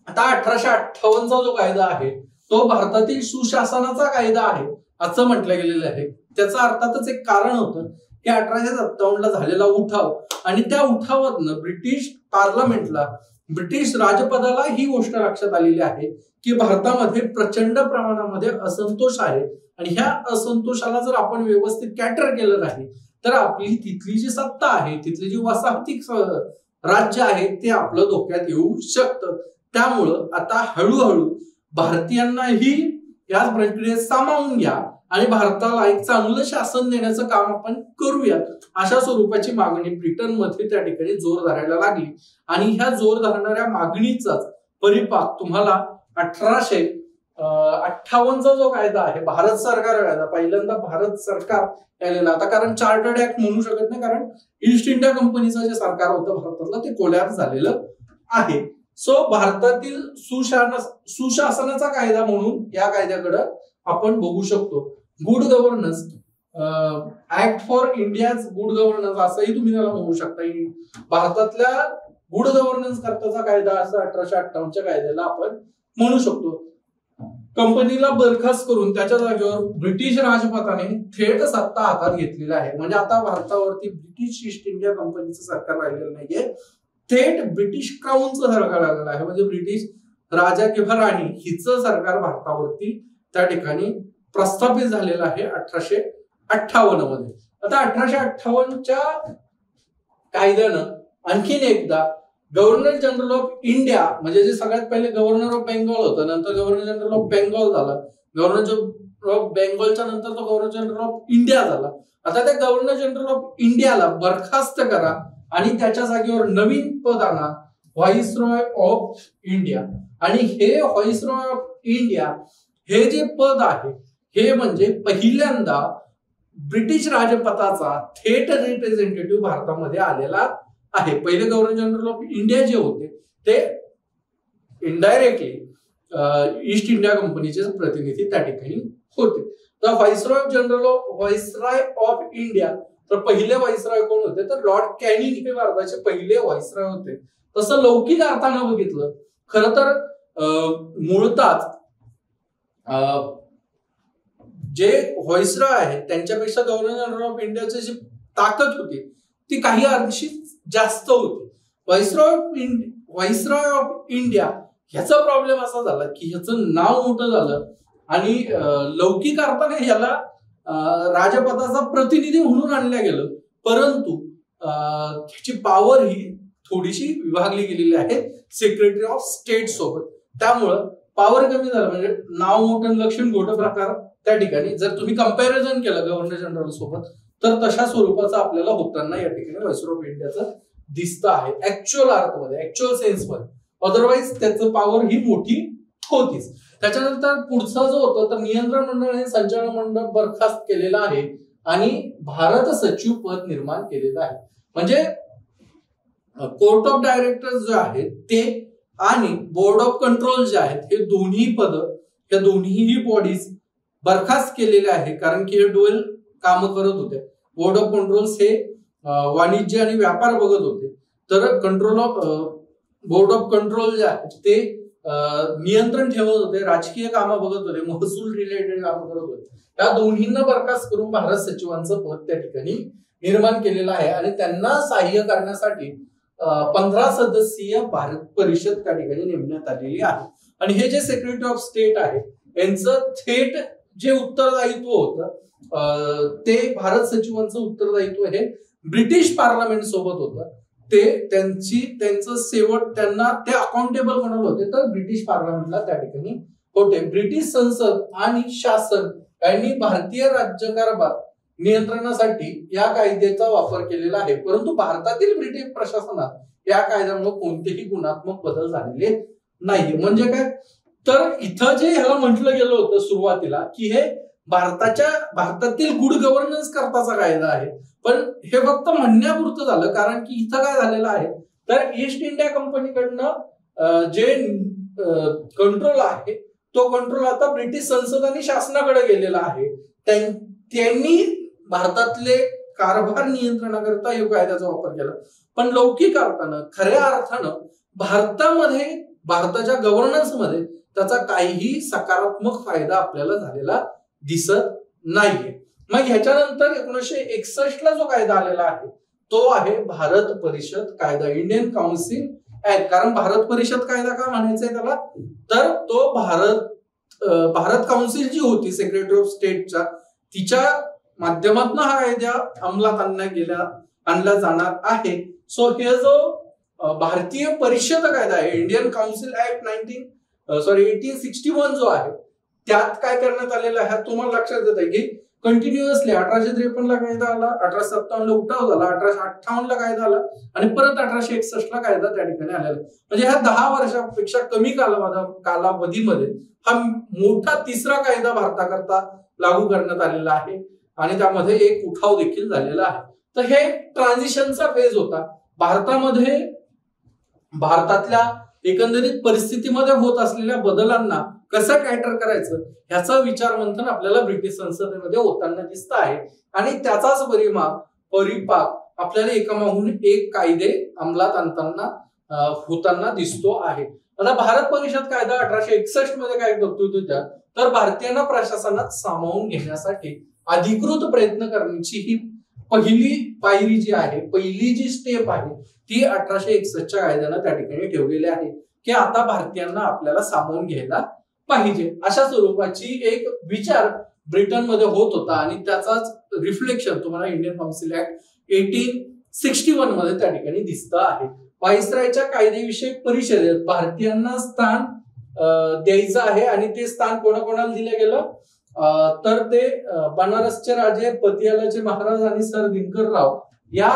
आता 1858चा जो कायदा आहे तो भारतातील सुशासनाचा कायदा आहे असं म्हटलं गेलेलं आहे. त्याचं अर्थातच एक कारण होतं की 1857ला झालेला उठाव आणि त्या उठावातनं ब्रिटिश पार्लमेंटला, ब्रिटिश राजपदाला ही गोष्ट लक्षात आलेली आहे की भारतामध्ये प्रचंड प्रमाणामध्ये असंतोष आहे आणि ह्या असंतोषाला जर आपण व्यवस्थित कॅटर केलं नाही तर आपली तिथली जी सत्ता आहे, तिथली जी वसाहतिक राज्य आहे ते आपलं धोक्यात येऊ शकतं. त्यामुळं आता हळूहळू भारतीयांनाही या प्रक्रियेत सामावून घ्या आणि भारताला एक चांगलं शासन देण्याचं काम आपण करूयात अशा स्वरूपाची मागणी ब्रिटनमध्ये त्या ठिकाणी जोर धरायला लागली आणि ह्या जोर धरणाऱ्या मागणीचाच परिपाक तुम्हाला 1858चा जो कायदा आहे, भारत सरकार कायदा, पहिल्यांदा भारत सरकार यायला आता, कारण चार्टर्ड ऍक्ट म्हणू शकत नाही कारण ईस्ट इंडिया कंपनीचं जे सरकार होतं भारतातलं ते कोलॅप्स झालेलं आहे. सो भारतातील सुशासनाचा कायदा म्हणून या कायद्याकडे आपण बघू शकतो. Good governance act for India's good governance असंही तुम्ही त्याला म्हणू शकता. भारतातल्या गुड गव्हर्नन्स करताचा कायदा असं 1858च्या कायद्याला आपण म्हणू शकतो. कंपनीला बरखास्त करून त्याच्या जागेवर ब्रिटिश राजपताने थेट सत्ता हातात घेतलेली आहे. म्हणजे आता भारतावरती ब्रिटिश ईस्ट इंडिया कंपनीचं सरकार राहिलेलं नाहीये, थेट ब्रिटिश क्राऊनचं सरकार आलेलं आहे. म्हणजे ब्रिटिश राजा किंवा राणी हिचं सरकार भारतावरती त्या ठिकाणी प्रस्थापित झालेलं आहे 1858 मध्ये. आता 1858च्या कायद्यानं आणखीन एकदा गव्हर्नर जनरल ऑफ इंडिया, म्हणजे जे सगळ्यात पहिले गव्हर्नर ऑफ बेंगॉल होतं, नंतर गव्हर्नर जनरल ऑफ बेंगॉल झाला, गव्हर्नर जनरल ऑफ बेंगॉलच्या नंतर तो गव्हर्नर जनरल ऑफ इंडिया झाला. आता त्या गव्हर्नर जनरल ऑफ इंडियाला बरखास्त करा आणि त्याच्या जागेवर नवीन पद आणा, व्हाईसरॉय ऑफ इंडिया. आणि हे व्हाईसरॉय ऑफ इंडिया हे जे पद आहे हे म्हणजे पहिल्यांदा ब्रिटिश राजपताचा थेट रिप्रेझेंटेटिव्ह भारतामध्ये आलेला आहे. पहिले गव्हर्नर जनरल ऑफ इंडिया जे होते ते इनडायरेक्टली ईस्ट इंडिया कंपनीचे प्रतिनिधी त्या ठिकाणी होते. तर व्हाईसरॉय ऑफ इंडिया, तर पहिले व्हाईसरॉय कोण होते तर लॉर्ड कॅनिंग हे भारताचे पहिले व्हाईसरॉय होते. तसं लौकिक अर्थानं बघितलं खरं तर मूळतःच जे व्हाईसरॉय आहेत त्यांच्यापेक्षा गव्हर्नर जनरल ऑफ इंडियाची जी ताकद होती ती काही अंशी जास्त होती. व्हाईसरॉय ऑफ इंडिया ह्याचा प्रॉब्लेम असा झाला की ह्याचं नाव मोठं झालं आणि लौकिक अर्थाने ह्याला राजपदाचा प्रतिनिधी म्हणून आणलं गेलं, परंतु त्याची पॉवर ही थोडीशी विभागली गेलेली आहे सेक्रेटरी ऑफ स्टेट सोबत. त्यामुळं पॉवर कमी झालं, म्हणजे नाव मोठं लक्षण मोठं प्रकार त्या ठिकाणी जर तुम्ही कंपॅरिझन केलं गव्हर्नर जनरल सोबत तर तशा स्वरूपाचं आपल्याला होताना या ठिकाणी व्हाईसरॉय ऑफ इंडियाचं दिसतं आहे ऍक्च्युअल अर्थमध्ये, ऍक्च्युअल सेन्समध्ये. अदरवाईज त्याचं पॉवर ही मोठी होतीच. त्याच्यानंतर पुढचा जो होता तर नियंत्रण मंडळ हे संचालक मंडळ बरखास्त केलेलं आहे आणि भारत सचिव पद निर्माण केलेलं आहे. म्हणजे कोर्ट ऑफ डायरेक्टर्स जे आहेत ते आणि बोर्ड ऑफ कंट्रोल जे आहेत हे दोन्ही पद, या दोन्ही बॉडीज बरखास्त केलेले आहे कारण की हे डुएल काम करत होते. बोर्ड ऑफ कंट्रोल्स हे वाणिज्य आणि व्यापार बघत होते, तर बोर्ड ऑफ कंट्रोल जे आहे ते नियंत्रण ठेवत होते, राजकीय कामं बघत होते, महसूल रिलेटेड कामं करत होते. या दोन्हींना बरखास्त करून भारत सचिवांचं पद त्या ठिकाणी निर्माण केलेलं आहे आणि त्यांना सहाय्य करण्यासाठी 15 सदस्यीय भारत परिषद त्या ठिकाणी नेमण्यात आलेली आहे. आणि हे जे सेक्रेटरी ऑफ स्टेट आहे यांचं थेट जे उत्तरदायित्व होतं ते भारत सचिवांचं उत्तरदायित्व हे ब्रिटिश पार्लमेंट सोबत होतं. ते त्यांचं शेवट त्यांना ते अकाउंटेबल बनवलं होते तर ब्रिटिश पार्लमेंटला त्या ठिकाणी होते. ब्रिटिश संसद आणि शासन यांनी भारतीय राज्यकारभार नियंत्रणासाठी या कायद्याचा वापर केलेला आहे, परंतु भारतातील ब्रिटिश प्रशासनात या कायद्यामुळे कोणतेही गुणात्मक बदल झालेले नाहीये. म्हणजे काय, तर इथं जे ह्याला म्हटलं गेलं होतं सुरुवातीला की हे भारतातील गुड गव्हर्नन्स करताचा कायदा आहे, पण हे फक्त म्हणण्यापुरतं झालं. कारण की इथं काय झालेलं आहे, तर ईस्ट इंडिया कंपनीकडनं जे कंट्रोल आहे तो कंट्रोल आता ब्रिटिश संसद आणि शासनाकडे गेलेला आहे. त्यांनी भारतातले कारभार नियंत्रणाकरता या कायद्याचा वापर केला. पण लौकिक अर्थानं, खऱ्या अर्थानं भारताच्या गव्हर्नन्स मध्ये त्याचा काहीही सकारात्मक फायदा आपल्याला झालेला दिसत नाहीये. मग ह्याच्यानंतर 1961 ला जो कायदा आलेला आहे तो आहे भारत परिषद कायदा, इंडियन काउन्सिल ऍक्ट. कारण भारत परिषद कायदा का म्हणायचंय त्याला, तर तो भारत काउन्सिल जी होती सेक्रेटरी ऑफ स्टेटच्या, तिच्या माध्यमातून हा कायदा अंमलात आणला जाणार आहे. सो हे जो भारतीय परिषद कायदा आहे, इंडियन काउन्सिल ऍक्ट 1861 जो आहे, त्यात काय करण्यात आलेलं आहे तुम्हाला लक्षात येत आहे की कंटिन्युअसली 1853 ला कायदा आला, 1857 ला उठाव झाला, 1858 ला कायदा आला आणि परत 1861 ला कायदा त्या ठिकाणी आलेला. म्हणजे ह्या 10 वर्षापेक्षा कमी कालावधीमध्ये हा मोठा तिसरा कायदा भारताकरता लागू करण्यात आलेला आहे आणि त्यामध्ये एक उठाव देखील झालेला आहे. तर हे ट्रान्झिशनचा फेज होता. भारतातल्या एकंदरीत परिस्थितीमध्ये होत असलेल्या बदलांना कसं कॅटर करायचं ह्याचा विचार मंथन आपल्याला ब्रिटिश संसदेमध्ये होताना दिसत आहे आणि त्याचाच परिपाक आपल्याला एकामागून एक कायदे अंमलात आणताना होताना दिसतो आहे. आता भारत परिषद कायदा 1861 मध्ये काय तरतूद होत्या, तर भारतीयांना प्रशासनात सामावून घेण्यासाठी अधिकृत प्रयत्न करण्याची ही पहिली पायरी जी आहे, पहिली जी स्टेप आहे ती 1861च्या कायद्यानं त्या ठिकाणी ठेवलेली आहे की आता भारतीयांना आपल्याला सामावून घ्यायला पाहिजे. अशा स्वरूपाची एक विचार ब्रिटनमध्ये होत होता आणि त्याचाच रिफ्लेक्शन तुम्हाला इंडियन काउन्सिल ऍक्ट 1861 मध्ये त्या ठिकाणी दिसत आहे. व्हाईसरायच्या कायदेविषयक परिषदेत भारतीयांना स्थान द्यायचं आहे आणि ते स्थान कोणाकोणाला दिलं गेलं, तर ते बनारसचे राजे, पतियालाचे महाराज आणि सर दिनकरराव या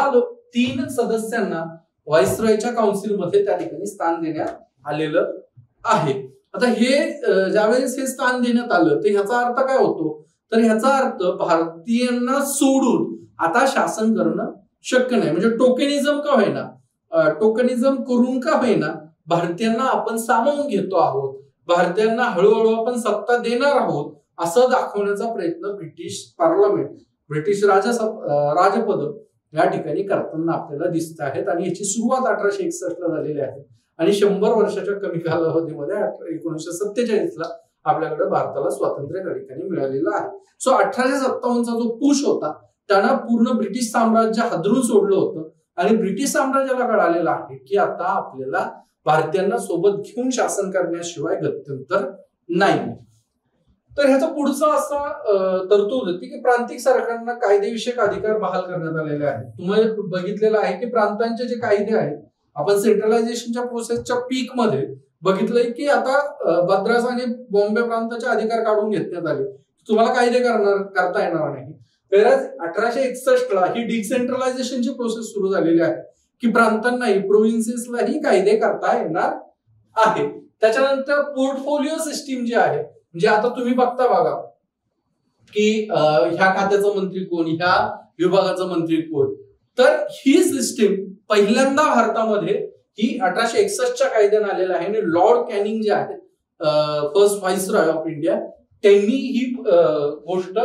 3 सदस्यांना व्हाईसरॉयच्या काउन्सिलमध्ये त्या ठिकाणी स्थान देण्यात आलेलं आहे. आता हे ज्यावेळेस हे स्थान देण्यात आलं तर ह्याचा अर्थ काय होतो, तर ह्याचा अर्थ भारतीयांना सोडून आता शासन करणं शक्य नाही. म्हणजे टोकेनिझम करून का होईना भारतीयांना आपण सामावून घेतो आहोत, भारतीयांना हळूहळू आपण सत्ता देणार आहोत असं दाखवण्याचा प्रयत्न ब्रिटिश पार्लमेंट, ब्रिटिश राजपद या ठिकाणी करताना आपल्याला दिसत आहेत. आणि याची सुरुवात 1861 ला झालेली आहे आणि 100 वर्षाच्या कमी कालावधीमध्ये 1947 ला आपल्याकडे भारताला स्वातंत्र्य त्या ठिकाणी मिळालेलं आहे. सो 1857चा जो पुश होता त्यानं पूर्ण ब्रिटिश साम्राज्य हादरून सोडलं होतं आणि ब्रिटिश साम्राज्याला कळालेलं आहे की आता आपल्याला भारतीयांना सोबत घेऊन शासन करण्याशिवाय गत्यंतर नाही. तर ह्याचा पुढचा असा तरतूद होती की प्रांतिक सरकारांना कायदेविषयक अधिकार बहाल करण्यात आलेले आहेत. तुम्ही बघितलेलं आहे की प्रांतांचे जे कायदे आहेत, आपण सेंट्रलायझेशनच्या प्रोसेसच्या पीक मध्ये बघितलंय की आता मद्रास आणि बॉम्बे प्रांताचे अधिकार काढून घेण्यात आले, तुम्हाला कायदे करता येणार नाही. 1861 ला ही डिसेंट्रलायझेशनची प्रोसेस सुरू झालेली आहे की प्रांतांनाही, प्रोव्हिन्सेसलाही कायदे करता येणार आहे. त्याच्यानंतर पोर्टफोलिओ सिस्टीम जी आहे, म्हणजे आता तुम्ही बघता बघा की ह्या खात्याचा मंत्री कोण, ह्या विभागाचा मंत्री कोण, तर ही सिस्टीम पहिल्यांदा भारतामध्ये ही 1861च्या कायद्याने आलेला आहे आणि लॉर्ड कॅनिंग जे आहेत, फर्स्ट व्हाईसरॉय ऑफ इंडिया, त्यांनी ही गोष्ट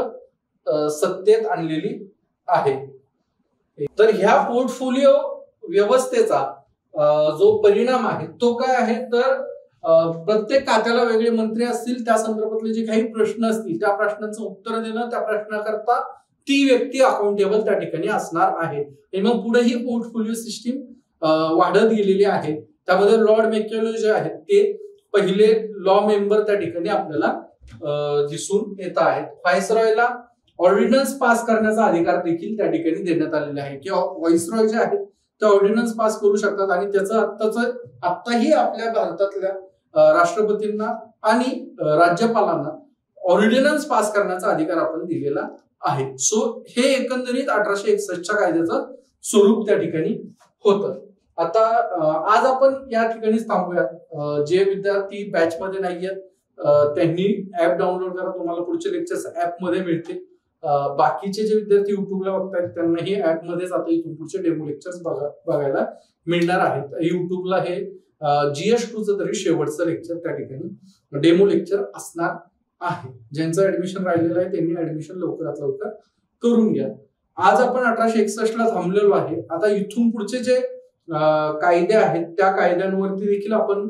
सत्तेत आणलेली आहे. तर ह्या पोर्टफोलिओ व्यवस्थेचा जो परिणाम आहे तो काय आहे, तर प्रत्येक खात्याला वेगळे मंत्री असतील, त्या संदर्भातले जे काही प्रश्न असतील त्या प्रश्नांचं उत्तर देणं, त्या प्रश्नाकरता ती व्यक्ती अकाउंटेबल त्या ठिकाणी असणार आहे. आणि मग पुढे ही पोर्टफोलिओ सिस्टीम वाढत गेलेली आहे. त्यामध्ये लॉर्ड मॅकॅले जे आहेत ते पहिले लॉ मेंबर त्या ठिकाणी आपल्याला दिसून येत आहेत. व्हाईसरॉयला ऑर्डिनन्स पास करण्याचा अधिकार देखील त्या ठिकाणी देण्यात आलेला आहे की व्हाईसरॉय जे आहेत ते ऑर्डिनन्स पास करू शकतात आणि त्याचं आत्ताही आपल्या भारतातल्या राष्ट्रपतींना आणि राज्यपालांना ऑर्डिनन्स पास करण्याचा अधिकार आपण दिलेला आहे. सो हे एकंदरीत 1861च्या कायद्याचं स्वरूप त्या ठिकाणी होतं. आता आज आपण या ठिकाणीच थांबूयात. जे विद्यार्थी बॅच मध्ये नाहीयेत त्यांनी ऍप डाउनलोड करा, तुम्हाला पुढचे लेक्चर्स ऍप मध्ये मिळतील. बाकीचे जे विद्यार्थी युट्यूबला बघतायत त्यांनाही ऍप मध्येच आता इथून पुढचे डेमो लेक्चर्स बघायला मिळणार आहेत. युट्यूबला हे GS2चं तरी शेवटचं लेक्चर त्या ठिकाणी डेमो लेक्चर असणार आहे. ज्यांचं ऍडमिशन राहिलेलं आहे त्यांनी ऍडमिशन लवकरात लवकर करून घ्या. आज आपण 1861 ला थांबलेलो आहे. आता इथून पुढचे जे कायदे आहेत त्या कायद्यांवरती देखील आपण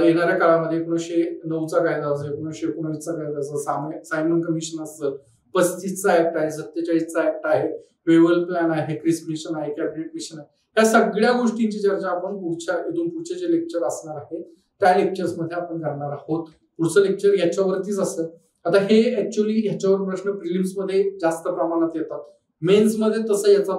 येणाऱ्या काळामध्ये 1909चा कायदा असेल, 1919चा कायदा असेल, सायमन कमिशन असेल, 35चा ऍक्ट आहे, 47चा ऍक्ट आहे, वेव्हल प्लॅन आहे, क्रिस मिशन आहे, कॅबिनेट मिशन आहे, या सगळ्या गोष्टींची चर्चा आपण इथून पुढचे जे लेक्चर असणार आहे त्या लेक्चर्स मध्ये आपण करणार आहोत. पुढचं लेक्चर याच्यावरतीच असतं. आता हे ऍक्च्युअली ह्याच्यावर प्रश्न प्रिलिम्स मध्ये जास्त प्रमाणात येतात, मेन्स मध्ये तसं याचा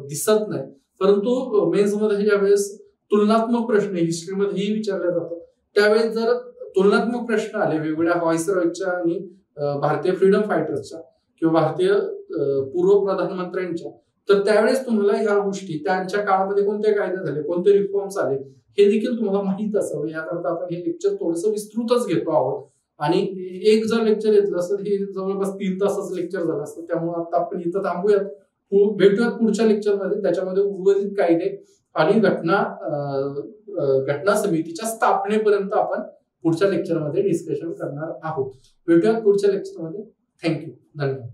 दिसत नाही. परंतु मेन्स मध्ये ज्यावेळेस तुलनात्मक प्रश्न हिस्ट्रीमध्येही विचारले जातात, त्यावेळेस जर तुलनात्मक प्रश्न आले वेगवेगळ्या व्हाईसरॉयच्या आणि भारतीय फ्रीडम फायटर्सच्या किंवा भारतीय पूर्व प्रधानमंत्र्यांच्या, तर त्यावेळेस तुम्हाला ह्या गोष्टी त्यांच्या काळामध्ये कोणते कायदे झाले, कोणते रिफॉर्म्स आले हे देखील तुम्हाला माहित असावं. याकरता आपण हे लेक्चर थोडंसं विस्तृतच घेतो आहोत. आणि एक जर लेक्चर घेतलं असतं हे जवळपास 3 तासाचं लेक्चर झालं असतं. त्यामुळे आता आपण इथं थांबूयात, भेटूयात पुढच्या लेक्चरमध्ये. त्याच्यामध्ये उर्वरित कायदे आणि घटना समितीच्या स्थापनेपर्यंत आपण पुढच्या लेक्चरमध्ये डिस्कशन करणार आहोत. भेटूयात पुढच्या लेक्चरमध्ये. थँक्यू, धन्यवाद.